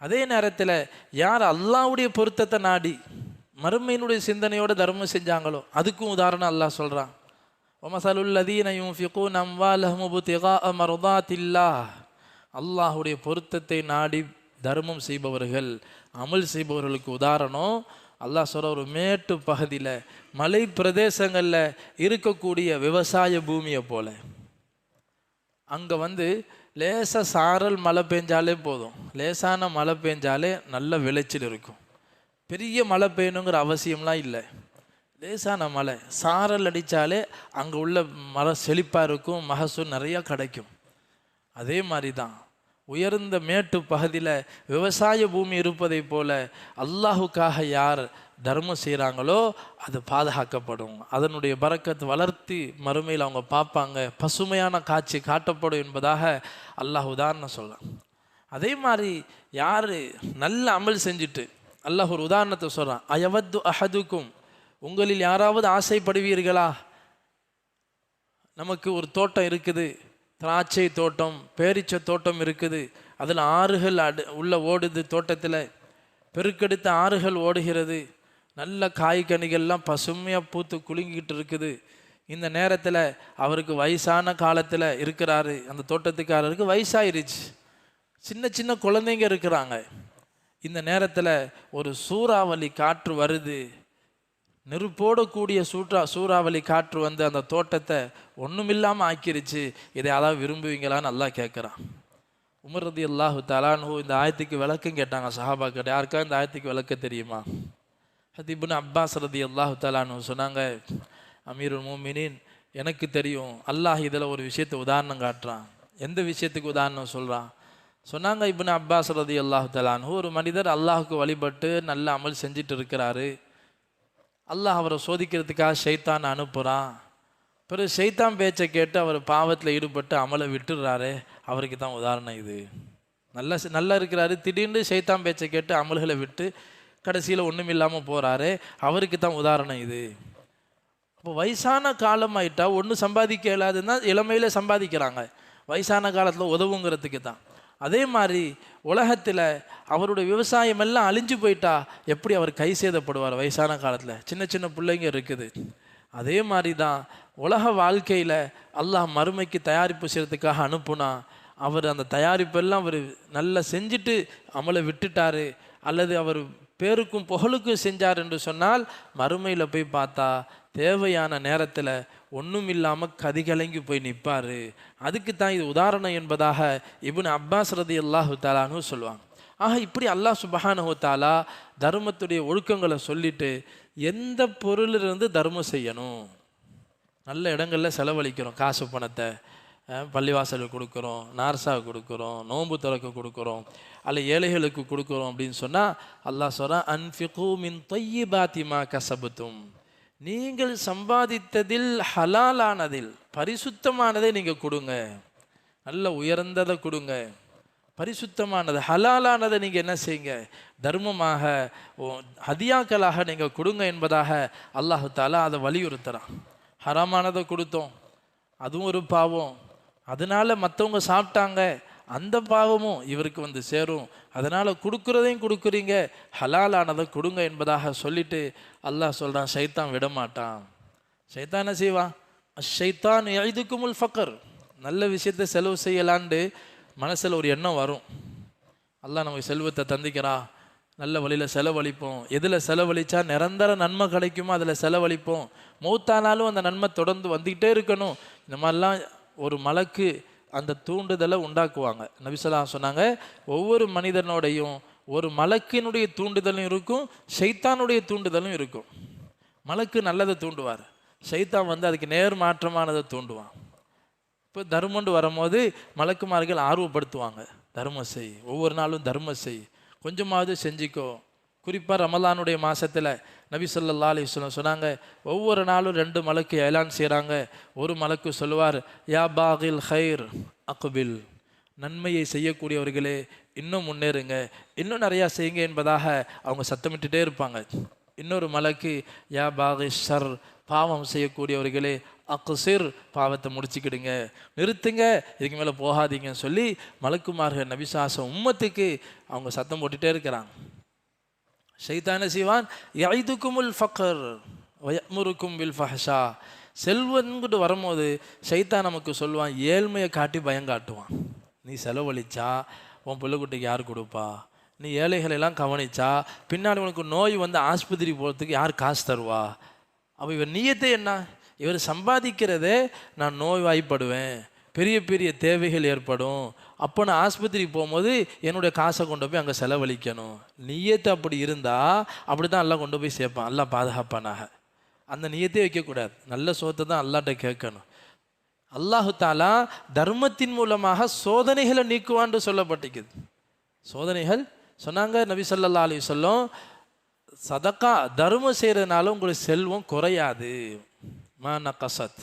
அதே நேரத்தில் யார் அல்லாஹ்வுடைய பொருத்தத்தை நாடி மறுமையினுடைய சிந்தனையோட தர்மம் செஞ்சாங்களோ அதுக்கும் உதாரணம் அல்லாஹ் சொல்கிறான். வமஸலுல்லதீன யுன்ஃபிகூன அம்வாலஹும் இப்திகாஅ மர்தாத்தில்லாஹ். அல்லாஹ்வுடைய பொருத்தத்தை நாடி தர்மம் செய்பவர்கள், அமல் செய்பவர்களுக்கு உதாரணம் அல்லாஹ் சொல்ற ஒரு மேட்டு பகுதியில் மலை பிரதேசங்களில் இருக்கக்கூடிய விவசாய பூமியை போல. அங்கே லேசாக சாரல் மழை பெஞ்சாலே போதும், லேசான மழை பெஞ்சாலே நல்ல விளைச்சல் இருக்கும். பெரிய மழை பெய்யணுங்கிற அவசியம்லாம் இல்லை, லேசான மழை சாரல் அடித்தாலே அங்கே உள்ள மரம் செழிப்பாக இருக்கும், மகசூல் நிறையா கிடைக்கும். அதே மாதிரி தான் உயர்ந்த மேட்டு பகுதியில் விவசாய பூமி இருப்பதை போல அல்லாஹுக்காக யார் தர்மம் செய்கிறாங்களோ அது பாதுகாக்கப்படும், அதனுடைய பரக்கத்தை வளர்த்தி மறுமையில் அவங்க பார்ப்பாங்க, பசுமையான காட்சி காட்டப்படும் என்பதாக அல்லாஹ் உதாரணம் சொல்லலாம். அதே மாதிரி யார் நல்ல அமல் செஞ்சுட்டு அல்லாஹ் ஒரு உதாரணத்தை சொல்கிறான், அயவது அஹதுக்கும், உங்களில் யாராவது ஆசைப்படுவீர்களா? நமக்கு ஒரு தோட்டம் இருக்குது, திராட்சை தோட்டம், பேரிச்சை தோட்டம் இருக்குது, அதில் ஆறுகள் உள்ள ஓடுது, தோட்டத்தில் பெருக்கெடுத்த ஆறுகள் ஓடுகிறது, நல்ல காய்கனிகள்லாம் பசுமையாக பூத்து குலுங்கிக்கிட்டு இருக்குது. இந்த நேரத்தில் அவருக்கு வயசான காலத்தில் இருக்கிறாரு, அந்த தோட்டத்துக்காரருக்கு வயசாயிருச்சு, சின்ன சின்ன குழந்தைங்க இருக்கிறாங்க. இந்த நேரத்தில் ஒரு சூறாவளி காற்று வருது, நெருப்போடு கூடிய சூறாவளி காற்று வந்து அந்த தோட்டத்தை ஒன்றுமில்லாமல் ஆக்கிருச்சு. இதை அதாவது விரும்புவீங்களான்னு அல்லாஹ் கேட்குறான். உமர் ரலியல்லாஹு தஆலா அன்ஹு இந்த ஆயத்துக்கு விளக்கம் கேட்டாங்க சஹாபாக்கிட்ட. யாருக்கா இந்த ஆயத்துக்கு விளக்க தெரியுமா? இப்னு அப்பாஸ் ரலியல்லாஹு தஆலா அன்ஹு சொன்னாங்க, அமீருல் முஃமினீன், எனக்கு தெரியும் அல்லாஹ் இதில் ஒரு விஷயத்தை உதாரணம் காட்டுறான். எந்த விஷயத்துக்கு உதாரணம் சொல்கிறான் சொன்னாங்க. இப்னு அப்பாஸ் ரலியல்லாஹு தஆலா அன்ஹு, ஒரு மனிதர் அல்லாஹுக்கு வழிபட்டு நல்ல அமல் செஞ்சுட்டு இருக்கிறாரு. அல்லாஹ் அவரை சோதிக்கிறதுக்காக ஷைத்தான் அனுப்புகிறான். பிறகு ஷைத்தான் பேச்சை கேட்டு அவர் பாவத்தில் ஈடுபட்டு அமலை விட்டுடுறாரு. அவருக்கு தான் உதாரணம் இது. நல்லா இருக்கிறாரு, திடீர்னு ஷைத்தான் பேச்சை கேட்டு அமல்களை விட்டு கடைசியில் ஒன்றும் இல்லாமல் போகிறாரு. அவருக்கு தான் உதாரணம் இது. அப்போ வயசான காலமாயிட்டா ஒன்றும் சம்பாதிக்க இயலாதுன்னா இளமையில் சம்பாதிக்கிறாங்க, வயசான காலத்தில் உதவுங்கிறதுக்கு தான். அதே மாதிரி உலகத்தில் அவருடைய விவசாயம் எல்லாம் அழிஞ்சு போயிட்டா எப்படி அவர் கை சேதப்படுவார் வயசான காலத்தில்? சின்ன சின்ன பிள்ளைங்க இருக்குது. அதே மாதிரி தான் உலக வாழ்க்கையில் அல்லாஹ் மறுமைக்கு தயாரிப்பு செய்கிறதுக்காக அனுப்புனா அவர் அந்த தயாரிப்பெல்லாம் அவர் நல்லா செஞ்சுட்டு அமலை விட்டுட்டாரு, அல்லது அவர் பேருக்கும் புகழுக்கும் செஞ்சார் என்று சொன்னால் மறுமையில் போய் பார்த்தா தேவையான நேரத்தில் ஒன்றும் இல்லாமல் கதிகலங்கி போய் நிற்பார். அதுக்கு தான் இது உதாரணம் என்பதாக இப்னு அப்பாஸ் ரலியல்லாஹு தஆலா அன்ஹு சொல்லுவாங்க. ஆக இப்படி அல்லாஹ் சுப்ஹானஹு வ தஆலா தர்மத்துடைய ஒழுக்கங்களை சொல்லிட்டு எந்த பொருளிலிருந்து தர்மம் செய்யணும், நல்ல இடங்களில் செலவழிக்கிறோம், காசு பணத்தை பள்ளிவாசலுக்கு கொடுக்குறோம், நார்சாவுக்கு கொடுக்குறோம், நோன்பு திறக்க கொடுக்குறோம், அல்ல ஏழைகளுக்கு கொடுக்குறோம் அப்படின்னு சொன்னால் அல்லாஹ் சொல்கிறான், அன்ஃபிகு மின் தொய்யிபாத்தி மா கஸபத்தும், நீங்கள் சம்பாதித்ததில் ஹலாலானதில் பரிசுத்தமானதை நீங்கள் கொடுங்க, நல்ல உயர்ந்ததை கொடுங்க, பரிசுத்தமானது ஹலாலானதை நீங்கள் என்ன செய்யுங்க, தர்மமாக ஹதியாக்களாக நீங்கள் கொடுங்க என்பதாக அல்லாஹு தஆலா அதை வலியுறுத்துகிறான். ஹராமானதை கொடுத்தோம், அதுவும் ஒரு பாவம், அதனால் மற்றவங்க சாப்பிட்டாங்க, அந்த பாவமும் இவருக்கு சேரும், அதனால் கொடுக்குறதையும் கொடுக்குறீங்க, ஹலாலானதை கொடுங்க என்பதாக சொல்லிட்டு அல்லாஹ் சொல்கிறான், ஷைத்தான் விடமாட்டான். ஷைத்தான் என்ன செய்வான்? ஷைத்தான் யஇதுகுமுல் ஃபக்ர், நல்ல விஷயத்தை செலவு செய்யலான்னு மனசில் ஒரு எண்ணம் வரும். அல்லாஹ் நமக்கு செல்வத்தை தந்திக்கிறா, நல்ல வழியில் செலவழிப்போம், எதில் செலவழித்தா நிரந்தர நன்மை கிடைக்குமோ அதில் செலவழிப்போம், மௌத்தானாலும் அந்த நன்மை தொடர்ந்து வந்துக்கிட்டே இருக்கணும். இந்த மாதிரிலாம் ஒரு மலக்கு அந்த தூண்டுதலை உண்டாக்குவாங்க. நபி ஸல்லல்லாஹு அலைஹி சொன்னாங்க, ஒவ்வொரு மனிதனோடையும் ஒரு மலக்கினுடைய தூண்டுதலும் இருக்கும், ஷைத்தானுடைய தூண்டுதலும் இருக்கும். மலக்கு நல்லதை தூண்டுவார், ஷைத்தான் வந்து அதுக்கு நேர் மாற்றமானதை தூண்டுவான். இப்போ தர்மண்டு வரும்போது மலக்குமார்கள் ஆர்வப்படுத்துவாங்க, தர்மம் செய், ஒவ்வொரு நாளும் தர்மம் செய், கொஞ்சமாவது செஞ்சிக்கோ. குறிப்பாக ரமலானுடைய மாதத்தில் நபி ஸல்லல்லாஹு அலைஹி வஸல்லம் சொன்னாங்க, ஒவ்வொரு நாளும் 2 மலக்கு ஏலான் செய்கிறாங்க. ஒரு மலக்கு சொல்லுவார், யா பாகில் ஹைர் அக்பில், நன்மையை செய்யக்கூடியவர்களே இன்னும் முன்னேறுங்க, இன்னும் நிறையா செய்யுங்க என்பதாக அவங்க சத்தமிட்டுட்டே இருப்பாங்க. இன்னொரு மலக்கு, யா பாகி ஷர், பாவம் செய்யக்கூடியவர்களே அக்ஸிர், பாவத்தை முடிச்சுக்கிடுங்க, நிறுத்துங்க, இதுக்கு மேலே போகாதீங்கன்னு சொல்லி மலக்குமார்கள் நபிசாசம் உம்மத்துக்கு அவங்க சத்தம் போட்டுகிட்டே இருக்கிறாங்க. ஷைத்தான செய்வான், யஇதுகுமுல் ஃபக்ர் வயமுருக்கும் பில் ஃபஹ்ஷா, செல்வன்கிட்டு வரும்போது ஷைத்தான் நமக்கு சொல்லுவான், ஏழ்மையை காட்டி பயம் காட்டுவான். நீ செலவழிச்சா உன் பிள்ளைக்குட்டிக்கு யார் கொடுப்பா, நீ ஏழைகளெல்லாம் கவனிச்சா பின்னாடி உனக்கு நோய் வந்து ஆஸ்பத்திரி போகிறதுக்கு யார் காசு தருவா. அப்போ இவர் நியத்தை என்ன, இவர் சம்பாதிக்கிறதே நான் நோய்வாய்ப்படுவேன், பெரிய பெரிய தேவைகள் ஏற்படும், அப்போ நான் ஆஸ்பத்திரி போகும்போது என்னுடைய காசை கொண்டு போய் அங்கே செலவழிக்கணும். நியத்து அப்படி இருந்தால் அப்படி தான் எல்லாம் கொண்டு போய் சேர்ப்பான், எல்லாம் பாதுகாப்பானாக. அந்த நியத்தே வைக்கக்கூடாது, நல்ல சோத்தை தான் அல்லாட்ட கேட்கணும். அல்லாஹு தாலா தர்மத்தின் மூலமாக சோதனைகளை நீக்குவான்னு சொல்லப்பட்டிருக்குது. சோதனைகள் சொன்னாங்க நபி ஸல்லல்லாஹு அலைஹி வஸல்லம், சதக்கா தர்மம் செய்கிறதுனால உங்களுக்கு செல்வம் குறையாது. மான கசத்,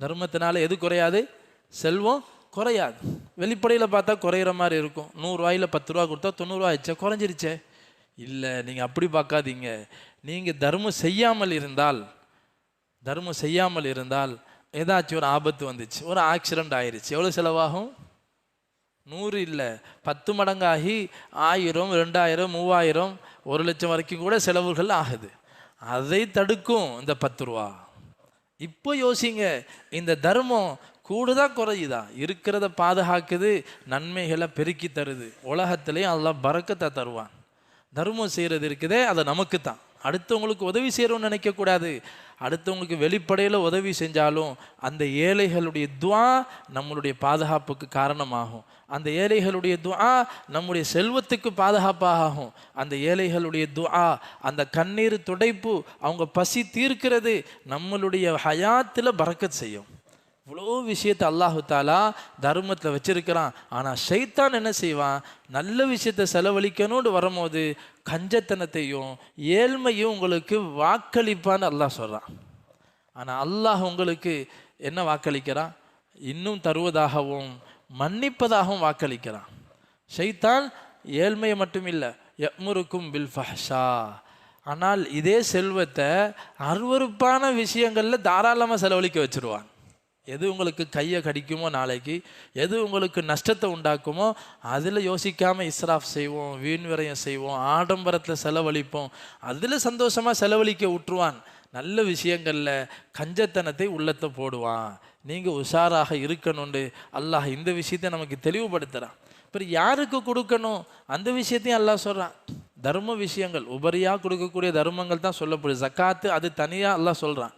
தர்மத்தினால எது குறையாது, செல்வம் குறையாது. வெளிப்படையில் பார்த்தா குறையிற மாதிரி இருக்கும். 100 ரூபாயில் 10 ரூபா கொடுத்தா 90 ரூபா ஆயிடுச்சே, குறைஞ்சிருச்சே. இல்லை, நீங்கள் அப்படி பார்க்காதீங்க. நீங்கள் தர்மம் செய்யாமல் இருந்தால் ஏதாச்சும் ஒரு ஆபத்து வந்துச்சு, ஒரு ஆக்சிடெண்ட் ஆயிடுச்சு, எவ்வளோ செலவாகும்? 100 இல்லை 10 மடங்காகி 1000, 2000, 3000, 1 லட்சம் வரைக்கும் கூட செலவுகள் ஆகுது. அதை தடுக்கும் இந்த 10 ரூபா. இப்போ யோசிங்க, இந்த தர்மம் கூடுதா குறையுதா? இருக்கிறத பாதுகாக்குது, நன்மைகளை பெருக்கி தருது, உலகத்திலையும் அல்லாஹ் பரக்கத்தை தருவான். தர்மம் செய்கிறது இருக்குதே அது நமக்கு தான். அடுத்தவங்களுக்கு உதவி செய்யணும்னு நினைக்கக்கூடாது. அடுத்தவங்களுக்கு வெளிப்படையில் உதவி செஞ்சாலும் அந்த ஏழைகளுடைய துஆ நம்மளுடைய பாதுகாப்புக்கு காரணமாகும். அந்த ஏழைகளுடைய துஆ நம்முடைய செல்வத்துக்கு பாதுகாப்பாகும். அந்த ஏழைகளுடைய துஆ, அந்த கண்ணீர் துடைப்பு, அவங்க பசி தீர்க்கிறது நம்மளுடைய ஹயாத்தில் பரக்கத் செய்யும். இவ்வளோ விஷயத்தை அல்லாஹு தாலா தர்மத்தில் வச்சிருக்கிறான். ஆனால் ஷைத்தான் என்ன செய்வான், நல்ல விஷயத்தை செலவழிக்கணும்னு வரும்போது கஞ்சத்தனத்தையும் ஏழ்மையும் உங்களுக்கு வாக்களிப்பான்னு அல்லாஹ் சொல்கிறான். ஆனால் அல்லாஹ் உங்களுக்கு என்ன வாக்களிக்கிறான், இன்னும் தருவதாகவும் மன்னிப்பதாகவும் வாக்களிக்கிறான். ஷைத்தான் ஏழ்மையை மட்டும் இல்லை, யமுருக்கும் பில் ஃபஹ்ஷா, ஆனால் இதே செல்வத்தை அருவருப்பான விஷயங்களில் தாராளமாக செலவழிக்க வச்சுருவான். எது உங்களுக்கு கையை கடிக்குமோ நாளைக்கு, எது உங்களுக்கு நஷ்டத்தை உண்டாக்குமோ அதில் யோசிக்காமல் இஸ்ராஃப் செய்வோம், வீண் விரயம் செய்வோம், ஆடம்பரத்தில் செலவழிப்போம், அதில் சந்தோஷமாக செலவழிக்க விட்டுருவான். நல்ல விஷயங்களில் கஞ்சத்தனத்தை உள்ளத்தை போடுவான். நீங்கள் உஷாராக இருக்கணும்னு அல்லாஹ் இந்த விஷயத்தை நமக்கு தெளிவுபடுத்துகிறான். அப்புறம் யாருக்கு கொடுக்கணும் அந்த விஷயத்தையும் அல்லாஹ் சொல்கிறான். தர்ம விஷயங்கள் உபரியாக கொடுக்கக்கூடிய தர்மங்கள் தான் சொல்லப்படுது. ஜக்காத்து அது தனியாக அல்லாஹ் சொல்கிறான்.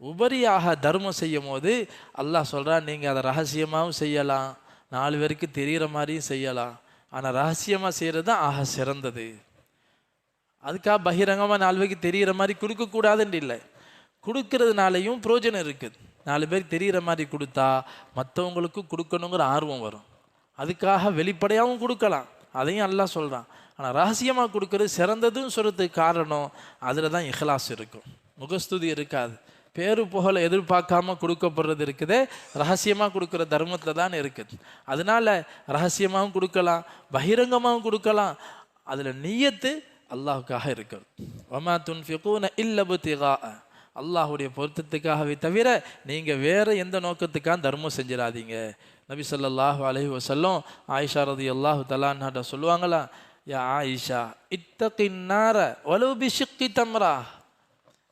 உபரியாக தர்மம் செய்யும் போது அல்லாஹ் சொல்கிறான், நீங்கள் அதை ரகசியமாகவும் செய்யலாம், 4 பேருக்கு தெரிகிற மாதிரியும் செய்யலாம். ஆனால் ரகசியமாக செய்கிறது தான் ஆக சிறந்தது. அதுக்காக பகிரங்கமாக 4 பேருக்கு தெரிகிற மாதிரி கொடுக்கக்கூடாதுன்னு இல்லை. கொடுக்கறதுனாலையும் பிரயோஜனம் இருக்குது. 4 பேருக்கு தெரிகிற மாதிரி கொடுத்தா மற்றவங்களுக்கு கொடுக்கணுங்கிற ஆர்வம் வரும். அதுக்காக வெளிப்படையாகவும் கொடுக்கலாம், அதையும் அல்லாஹ் சொல்கிறான். ஆனால் ரகசியமாக கொடுக்கறது சிறந்ததுன்னு சொல்கிறதுக்கு காரணம் அதில் தான் இஹ்லாஸ் இருக்கும், முகஸ்துதி இருக்காது. பேரு புகழை எதிர்பார்க்காம கொடுக்கப்படுறது இருக்குதே, ரகசியமாக கொடுக்குற தர்மத்தில் தான் இருக்குது. அதனால ரகசியமாகவும் கொடுக்கலாம், பகிரங்கமாகவும் கொடுக்கலாம். அதில் நியத்து அல்லாஹுக்காக இருக்கிறது. வமா துன்ஃபிகூன இல்ல இப்திகாஅ, அல்லாஹுடைய பொருத்தத்துக்காகவே தவிர நீங்கள் வேறு எந்த நோக்கத்துக்காக தர்மம் செஞ்சிடாதீங்க. நபி ஸல்லல்லாஹு அலைஹி வஸல்லம் ஆயிஷா ரலியல்லாஹு தஆலா அன்ஹா சொல்லுவாங்களா, யா ஆயிஷா இத்தகின் நார வலு பிஷிக்கி தம்ரா,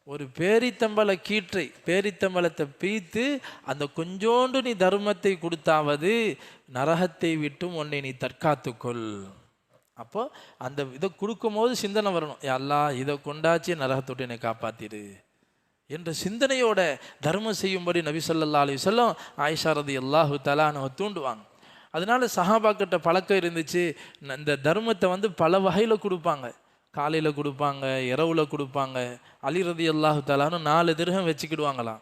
ஒரு பேரித்தம்பளை கீற்றை, பேரித்தம்பளத்தை பீத்து அந்த கொஞ்சோண்டு நீ தர்மத்தை கொடுத்தாவது நரகத்தை விட்டும் உன்னை நீ தற்காத்துக்கொள். அப்போ அந்த இதை கொடுக்கும் போது சிந்தனை வரணும், யா அல்லாஹ் இதை கொண்டாச்சு நரகத்தொட்டு என்னை காப்பாத்திடு என்ற சிந்தனையோட தர்மம் செய்யும்படி நபி ஸல்லல்லாஹு அலைஹி வஸல்லம் ஆயிஷா ரலியல்லாஹு தஆலா அன்ஹா தூண்டுவாங்க. அதனால சஹாபாக்கிட்ட பழக்கம் இருந்துச்சு, இந்த தர்மத்தை பல வகையில் கொடுப்பாங்க. காலையில் கொடுப்பாங்க, இரவுல கொடுப்பாங்க. அலி ரலியல்லாஹு தஆலான்னு 4 திர்ஹம் வச்சுக்கிடுவாங்களாம்.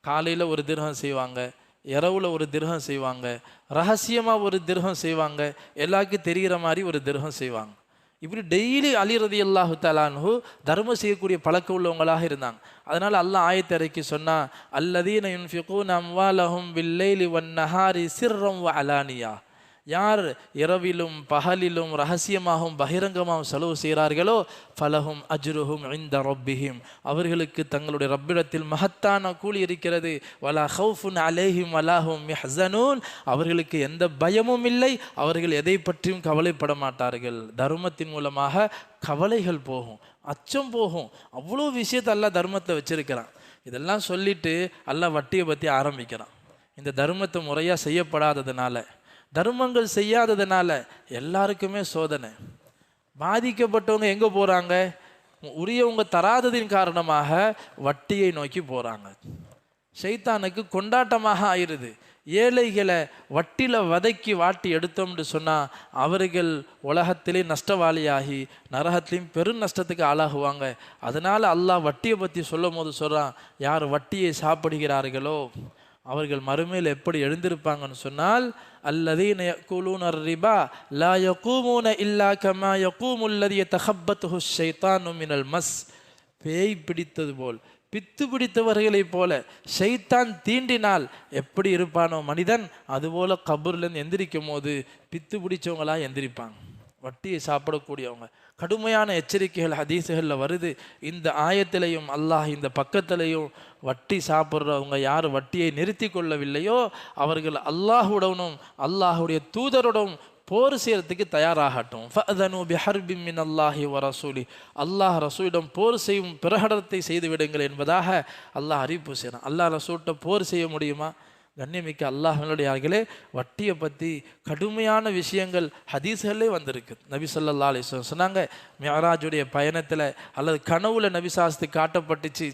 காலையில் ஒரு திர்ஹம் செய்வாங்க, இரவுல ஒரு திர்ஹம் செய்வாங்க, ரகசியமாக ஒரு திர்ஹம் செய்வாங்க, எல்லாருக்கும் தெரிகிற மாதிரி ஒரு திர்ஹம் செய்வாங்க. இப்படி டெய்லி அலி ரலியல்லாஹு தஆலாஹு தர்மம் செய்யக்கூடிய பழக்கம் உள்ளவங்களாக இருந்தாங்க. அதனால் அல்லாஹ் ஆயத்தை இறக்கி சொன்னா, அல்லதீன யுன்ஃபிகூன அம்வாலஹும் பில்லைலி வன்னஹாரி சிர்ரம் வ அலானியா, யார் இரவிலும் பகலிலும் ரகசியமாகவும் பகிரங்கமாகவும் செலவு செய்கிறார்களோ ஃபலஹும் அஜ்ருஹும் இன்த ரப்பிஹிம், அவர்களுக்கு தங்களுடைய ரப்பிடத்தில் மகத்தான கூலி இருக்கிறது. வலா ஹவுஃபுன் அலைஹிம் வலா ஹும் யஹ்ஸனூன், அவர்களுக்கு எந்த பயமும் இல்லை, அவர்கள் எதை பற்றியும் கவலைப்பட மாட்டார்கள். தர்மத்தின் மூலமாக கவலைகள் போகும், அச்சம் போகும். அவ்வளோ விஷயத்தை அல்லாஹ் தர்மத்தை வச்சிருக்கிறான். இதெல்லாம் சொல்லிட்டு அல்லாஹ் வட்டியை பற்றி ஆரம்பிக்கிறான். இந்த தர்மத்தை முறையாக செய்யப்படாததுனால, தர்மங்கள் செய்யாததுனால எல்லாருக்குமே சோதனை. பாதிக்கப்பட்டவங்க எங்கே போகிறாங்க? உரியவங்க தராததின் காரணமாக வட்டியை நோக்கி போகிறாங்க. ஷைத்தானுக்கு கொண்டாட்டமாக ஆயிடுது. ஏழைகளை வட்டியில் வதக்கி வாட்டி எடுத்தோம்னு சொன்னால் அவர்கள் உலகத்திலே நஷ்டவாளியாகி நரகத்திலையும் பெரும் நஷ்டத்துக்கு ஆளாகுவாங்க. அதனால் அல்லாஹ் வட்டியை பற்றி சொல்லும் போது சொல்கிறான், யார் வட்டியை சாப்பிடுகிறார்களோ அவர்கள் மறுமையில் எப்படி எழுந்திருப்பாங்கன்னு சொன்னால், அல்லதீன யக்கூலூன ரிபா லா யகூமூன இல்லா கமா யகூமுல் லதி யதஹப்பத்துஹு ஷைத்தானு மினல் மஸ், பேய் பிடித்தது போல், பித்து பிடித்தவர்களைப் போல ஷைத்தான் தீண்டினால் எப்படி இருப்பானோ மனிதன், அதுபோல் கபூர்லேருந்து எந்திரிக்கும் போது பித்து பிடிச்சவங்களா எந்திரிப்பாங்க. வட்டியை சாப்பிடக்கூடியவங்க. கடுமையான எச்சரிக்கைகள் ஹதீஸுகளில் வருது. இந்த ஆயத்திலையும் அல்லாஹ் இந்த பக்கத்திலையும் வட்டி சாப்பிட்றவங்க யார் வட்டியை நிறுத்தி கொள்ளவில்லையோ அவர்கள் அல்லாஹுடனும் அல்லாஹுடைய தூதருடன் போர் செய்யறதுக்கு தயாராகட்டும். ஃபஅதனு பிஹர்பின் மின் அல்லாஹி வ ரசூலி, அல்லாஹ் ரசூலிடம் போர் செய்யும் பிரகடனத்தை செய்து விடுங்கள் என்பதாக அல்லாஹ் அறிவிப்பு செய்கிறான். அல்லாஹ் ரசூல்கிட்ட போர் செய்ய முடியுமா? கண்ணியமிக்க அல்லாஹ்வினுடையார்களே, வட்டியை பற்றி கடுமையான விஷயங்கள் ஹதீஸ்களே வந்திருக்கு. நபி ஸல்லல்லாஹு அலைஹி வஸல்லம் சொன்னாங்க, மிஅராஜுடைய பயணத்தில் அல்லது கனவுல நபி சாஸ்துக்கு காட்டப்பட்டுச்சு,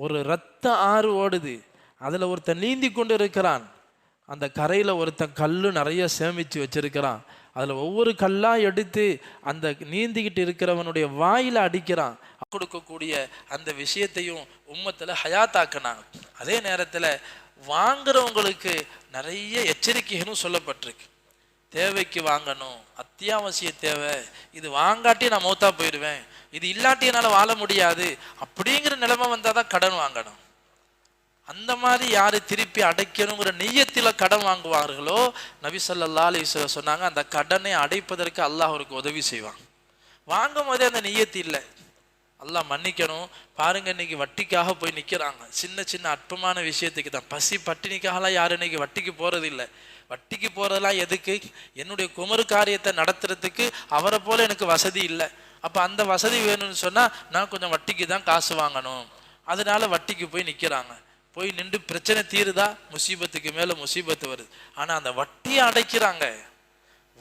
ஒரு இரத்த ஆறு ஓடுது, அதில் ஒருத்தன் நீந்தி கொண்டு இருக்கிறான். அந்த கரையில் ஒருத்தன் கல் நிறைய சேமித்து வச்சிருக்கிறான். அதில் ஒவ்வொரு கல்லாக எடுத்து அந்த நீந்திக்கிட்டு இருக்கிறவனுடைய வாயில் அடிக்கிறான். கொடுக்கக்கூடிய அந்த விஷயத்தையும் உம்மத்தில் ஹயாத்தாக்குனாங்க. அதே நேரத்தில் வாங்குறவங்களுக்கு நிறைய எச்சரிக்கைகளும் சொல்லப்பட்டிருக்கு. தேவைக்கு வாங்கணும், அத்தியாவசிய தேவை, இது வாங்காட்டி நான் மௌத்தா போயிடுவேன், இது இல்லாட்டி என்னால் வாழ முடியாது அப்படிங்கிற நிலைமை வந்தால் தான் கடன் வாங்கணும். அந்த மாதிரி யார் திருப்பி அடைக்கணுங்கிற நிய்யத்தில் கடன் வாங்குவார்களோ நபி ஸல்லல்லாஹு அலைஹி வஸல்லம் சொன்னாங்க, அந்த கடனை அடைப்பதற்கு அல்லாஹ் அவருக்கு உதவி செய்வான். வாங்கும் போதே அந்த நிய்யத்து இல்லை, அல்லாஹ் மன்னிக்கணும். பாருங்க, இன்னைக்கு வட்டிக்காக போய் நிற்கிறாங்க. சின்ன சின்ன அற்பமான விஷயத்துக்கு தான், பசி பட்டினிக்காகலாம் யாரும் இன்னைக்கு வட்டிக்கு போகிறது இல்லை. வட்டிக்கு போகிறதெல்லாம் எதுக்கு? என்னுடைய குமரு காரியத்தை நடத்துறதுக்கு அவரை போல எனக்கு வசதி இல்லை. அப்போ அந்த வசதி வேணும்னு சொன்னால் நான் கொஞ்சம் வட்டிக்கு தான் காசு வாங்கணும். அதனால வட்டிக்கு போய் நிற்கிறாங்க. போய் நின்று பிரச்சனை தீருதா? முசீபத்துக்கு மேலே முசீபத்து வருது. ஆனால் அந்த வட்டியை அடைக்கிறாங்க.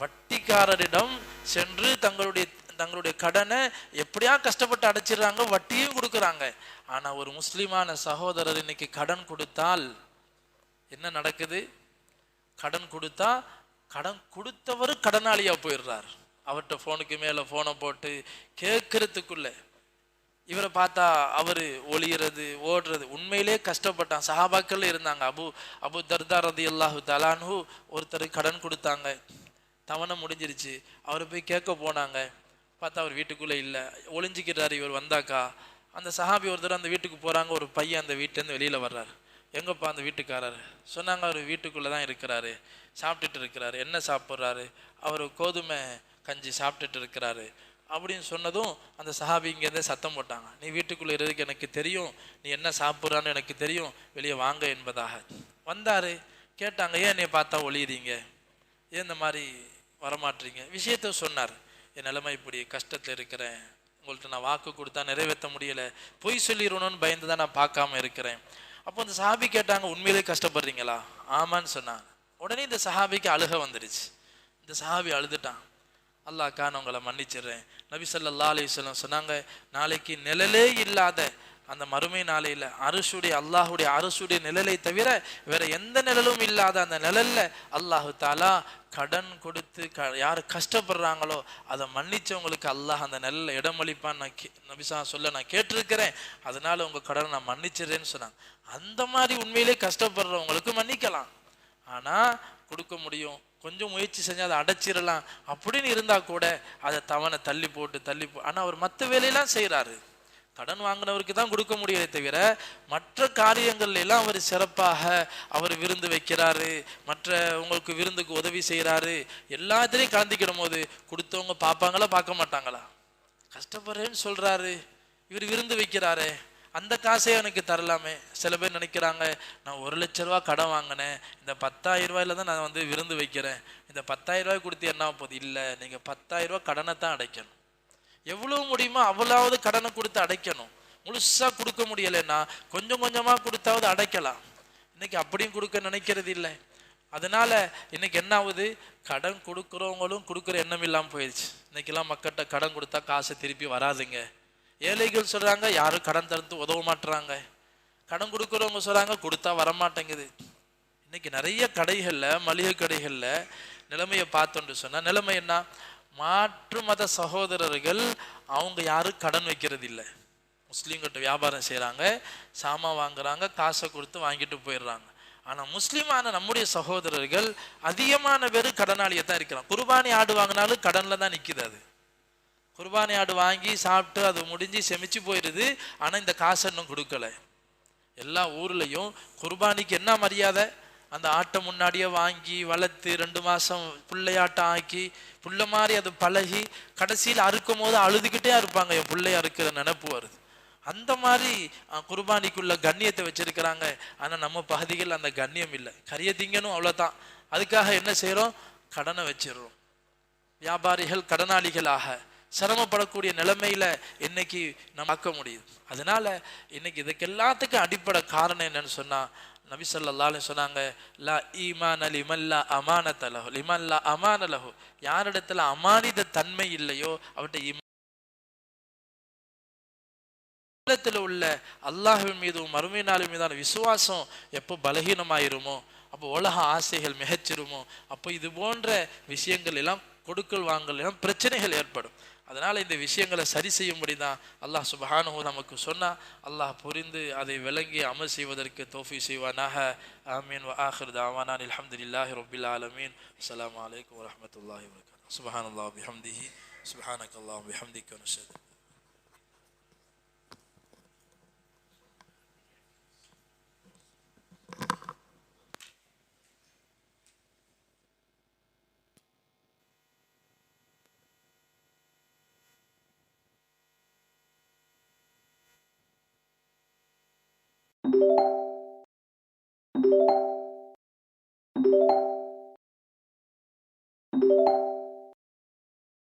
வட்டிக்காரரிடம் சென்று தங்களுடைய கடனை எப்படியா கஷ்டப்பட்டு அடைச்சிடுறாங்க, வட்டியும் கொடுக்குறாங்க. ஆனால் ஒரு முஸ்லிமான சகோதரர் இன்னைக்கு கடன் கொடுத்தால் என்ன நடக்குது? கடன் கொடுத்தா கடன் கொடுத்தவர் கடனாளியாக போயிடுறார். அவர்கிட்ட ஃபோனுக்கு மேலே ஃபோனை போட்டு கேட்கறதுக்குள்ள இவரை பார்த்தா அவர் ஒளிகிறது ஓடுறது. உண்மையிலே கஷ்டப்பட்டான். சஹாபாக்கள் இருந்தாங்க. அபு தர்தா ரலியல்லாஹு தஆலா அன்ஹு ஒருத்தர் கடன் கொடுத்தாங்க, தவணை முடிஞ்சிருச்சு. அவரை போய் கேட்க போனாங்க. பார்த்தா அவர் வீட்டுக்குள்ளே இல்லை, ஒளிஞ்சிக்கிறாரு. இவர் வந்தாக்கா அந்த சஹாபி ஒருத்தர் அந்த வீட்டுக்கு போகிறாங்க. ஒரு பையன் அந்த வீட்டிலேருந்து வெளியில் வர்றாரு. எங்கப்பா அந்த வீட்டுக்காரர்? சொன்னாங்க, அவர் வீட்டுக்குள்ளே தான் இருக்கிறாரு, சாப்பிட்டுட்டு இருக்கிறாரு. என்ன சாப்பிட்றாரு? அவர் கோதுமை கஞ்சி சாப்பிட்டுட்டு இருக்கிறாரு அப்படின்னு சொன்னதும் அந்த சஹாபி இங்கேருந்தே சத்தம் போட்டாங்க, நீ வீட்டுக்குள்ளே இருக்கிறதுக்கு எனக்கு தெரியும், நீ என்ன சாப்பிட்றான்னு எனக்கு தெரியும், வெளியே வாங்க என்பதாக. வந்தார். கேட்டாங்க, ஏன் என்னை பார்த்தா ஒளியுறீங்க, ஏன் இந்த மாதிரி வரமாட்டீங்க? விஷயத்த சொன்னார். என் நிலைமை இப்படி கஷ்டத்தில் இருக்கிறேன், உங்கள்கிட்ட நான் வாக்கு கொடுத்தா நிறைவேற்ற முடியலை, பொய் சொல்லிடணும்னு பயந்து தான் நான் பார்க்காம இருக்கிறேன். அப்போ அந்த சஹாபி கேட்டாங்க, உண்மையிலே கஷ்டப்படுறீங்களா? ஆமான்னு சொன்னாங்க. உடனே இந்த சஹாபிக்கு அழுக வந்துடுச்சு. இந்த சஹாபி அழுதுட்டான். அல்லாஹ்க்கா நான் உங்களை மன்னிச்சிடுறேன். நபி ஸல்லல்லாஹு அலைஹி வஸல்லம் சொன்னாங்க, நாளைக்கு நிழலே இல்லாத அந்த மறுமை நாளையில் அல்லாஹுடைய அரசுடைய நிழலை தவிர வேற எந்த நிழலும் இல்லாத அந்த நிழல்ல அல்லாஹு தாலா கடன் கொடுத்து யார் கஷ்டப்படுறாங்களோ அதை மன்னிச்சவங்களுக்கு அல்லாஹ் அந்த நிழல்ல இடமளிப்பான்னு நபிசா சொல்ல நான் கேட்டிருக்கிறேன். அதனால உங்க கடனை நான் மன்னிச்சிடுறேன்னு சொன்னாங்க. அந்த மாதிரி உண்மையிலே கஷ்டப்படுறவங்களுக்கு மன்னிக்கலாம், ஆனா கொடுக்க முடியும், கொஞ்சம் முயற்சி செஞ்சு அதை அடைச்சிடலாம் அப்படின்னு இருந்தா கூட அதை தவணை தள்ளி போட்டு ஆனா அவர் மற்ற வேலையெல்லாம் செய்யறாரு. கடன் வாங்கினவருக்கு தான் கொடுக்க முடியலை தவிர மற்ற காரியங்கள்ல எல்லாம் அவர் சிறப்பாக அவர் விருந்து வைக்கிறாரு, மற்ற உங்களுக்கு விருந்துக்கு உதவி செய்யறாரு. எல்லாத்திலையும் கலந்துக்கிடும் போது கொடுத்தவங்க பார்ப்பாங்களா பார்க்க மாட்டாங்களா? கஷ்டப்படுறேன்னு சொல்றாரு, இவர் விருந்து வைக்கிறாரு, அந்த காசையே எனக்கு தரலாமே. சில பேர் நினைக்கிறாங்க, நான் 1,00,000 ரூபா கடன் வாங்கினேன், இந்த 10,000 ரூபாயில தான் நான் விருந்து வைக்கிறேன், இந்த 10,000 ரூபாய் கொடுத்து என்ன போகுது? இல்லை, நீங்க 10,000 ரூபாய் கடனை தான் அடைக்கணும். எவ்வளவு முடியுமோ அவ்வளவு கடனை கொடுத்து அடைக்கணும். முழுசா கொடுக்க முடியலைன்னா கொஞ்சம் கொஞ்சமா கொடுத்தாவது அடைக்கலாம். இன்னைக்கு அப்படியும் கொடுக்க நினைக்கிறது இல்லை. அதனால இன்னைக்கு என்ன ஆகுது? கடன் கொடுக்குறவங்களும் கொடுக்குற எண்ணம் இல்லாமல் போயிடுச்சு. இன்னைக்கெல்லாம் மக்கள்கிட்ட கடன் கொடுத்தா காசை திருப்பி வராதுங்க. ஏழைகள் சொல்றாங்க யாரும் கடன் தரத்து உதவ மாட்டுறாங்க. கடன் கொடுக்குறவங்க சொல்றாங்க கொடுத்தா வரமாட்டேங்குது. இன்னைக்கு நிறைய கடைகள்ல, மளிகை கடைகள்ல நிலைமையை பார்த்தோன்னு சொன்னா நிலைமை என்ன? மாற்று மத சகோதரர்கள் அவங்க யாரும் கடன் வைக்கிறது இல்லை. முஸ்லீம்கிட்ட வியாபாரம் செய்கிறாங்க, சாமான் வாங்குறாங்க, காசை கொடுத்து வாங்கிட்டு போயிடுறாங்க. ஆனால் முஸ்லீமான நம்முடைய சகோதரர்கள் அதிகமான பேர் கடனாளியை தான் இருக்கிறாங்க. குர்பானி ஆடு வாங்கினாலும் கடனில் தான் நிற்குது. அது குர்பானி ஆடு வாங்கி சாப்பிட்டு அது முடிஞ்சு செமிச்சு போயிடுது, ஆனால் இந்த காசை இன்னும் கொடுக்கல. எல்லா ஊர்லேயும் குர்பானிக்கு என்ன மரியாதை? அந்த ஆட்டை முன்னாடியே வாங்கி வளர்த்து 2 மாதம் பிள்ளையாட்டம் ஆக்கி புள்ள மாதிரி அது பழகி கடைசியில் அறுக்கும் போது அழுதுகிட்டே இருப்பாங்க, என் பிள்ளையா இருக்கிற நினைப்பு வருது. அந்த மாதிரி குர்பானிக்குள்ள கண்ணியத்தை வச்சிருக்கிறாங்க. ஆனால் நம்ம பகுதிகள் அந்த கண்ணியம் இல்லை. கரிய திங்கணும் அவ்வளோதான். அதுக்காக என்ன செய்கிறோம்? கடனை வச்சிடுறோம். வியாபாரிகள் கடனாளிகளாக சிரமப்படக்கூடிய நிலைமையில இன்னைக்கு நம்ம ஆக்க முடியுது. அதனால இன்னைக்கு இதுக்கு எல்லாத்துக்கும் அடிப்படை காரணம் என்னன்னு சொன்னா, நபி ஸல்லல்லாஹு அலைஹி சொன்னாங்க, லா ஈமான லிமன் லா அமானத லஹு, லிமன் லா அமான லஹு, யாரிடத்துல அமானித தன்மை இல்லையோ அவர்கிட்ட உள்ளத்துல உள்ள அல்லாஹ்வின் மீதும் மறுமை நாள் மீதான விசுவாசம் எப்போ பலகீனமாயிருமோ, அப்போ உலக ஆசைகள் மிகச்சிருமோ, அப்போ இது போன்ற விஷயங்கள் எல்லாம் கொடுக்கல் வாங்கல் எல்லாம் பிரச்சனைகள் ஏற்படும். அதனால இந்த விஷயங்களை சரி செய்யும்படி தான் அல்லாஹ் சுப்ஹானஹு நமக்கு சொன்னா. அல்லாஹ் புரிந்து அதை விளங்கி அமல் செய்வதற்கு தௌஃபீக் செய்வானாக. ஆமீன். வ ஆகிர் தஅவானா அல்ஹம்துலில்லாஹி ரப்பில் ஆலமீன். அஸ்ஸலாமு அலைக்கும் வ ரஹ்மத்துல்லாஹி வ பரகாத்துஹு. சுப்ஹானல்லாஹி வ பிஹம்திஹி சுப்ஹானக்கல்லாஹு வ பிஹம்திக.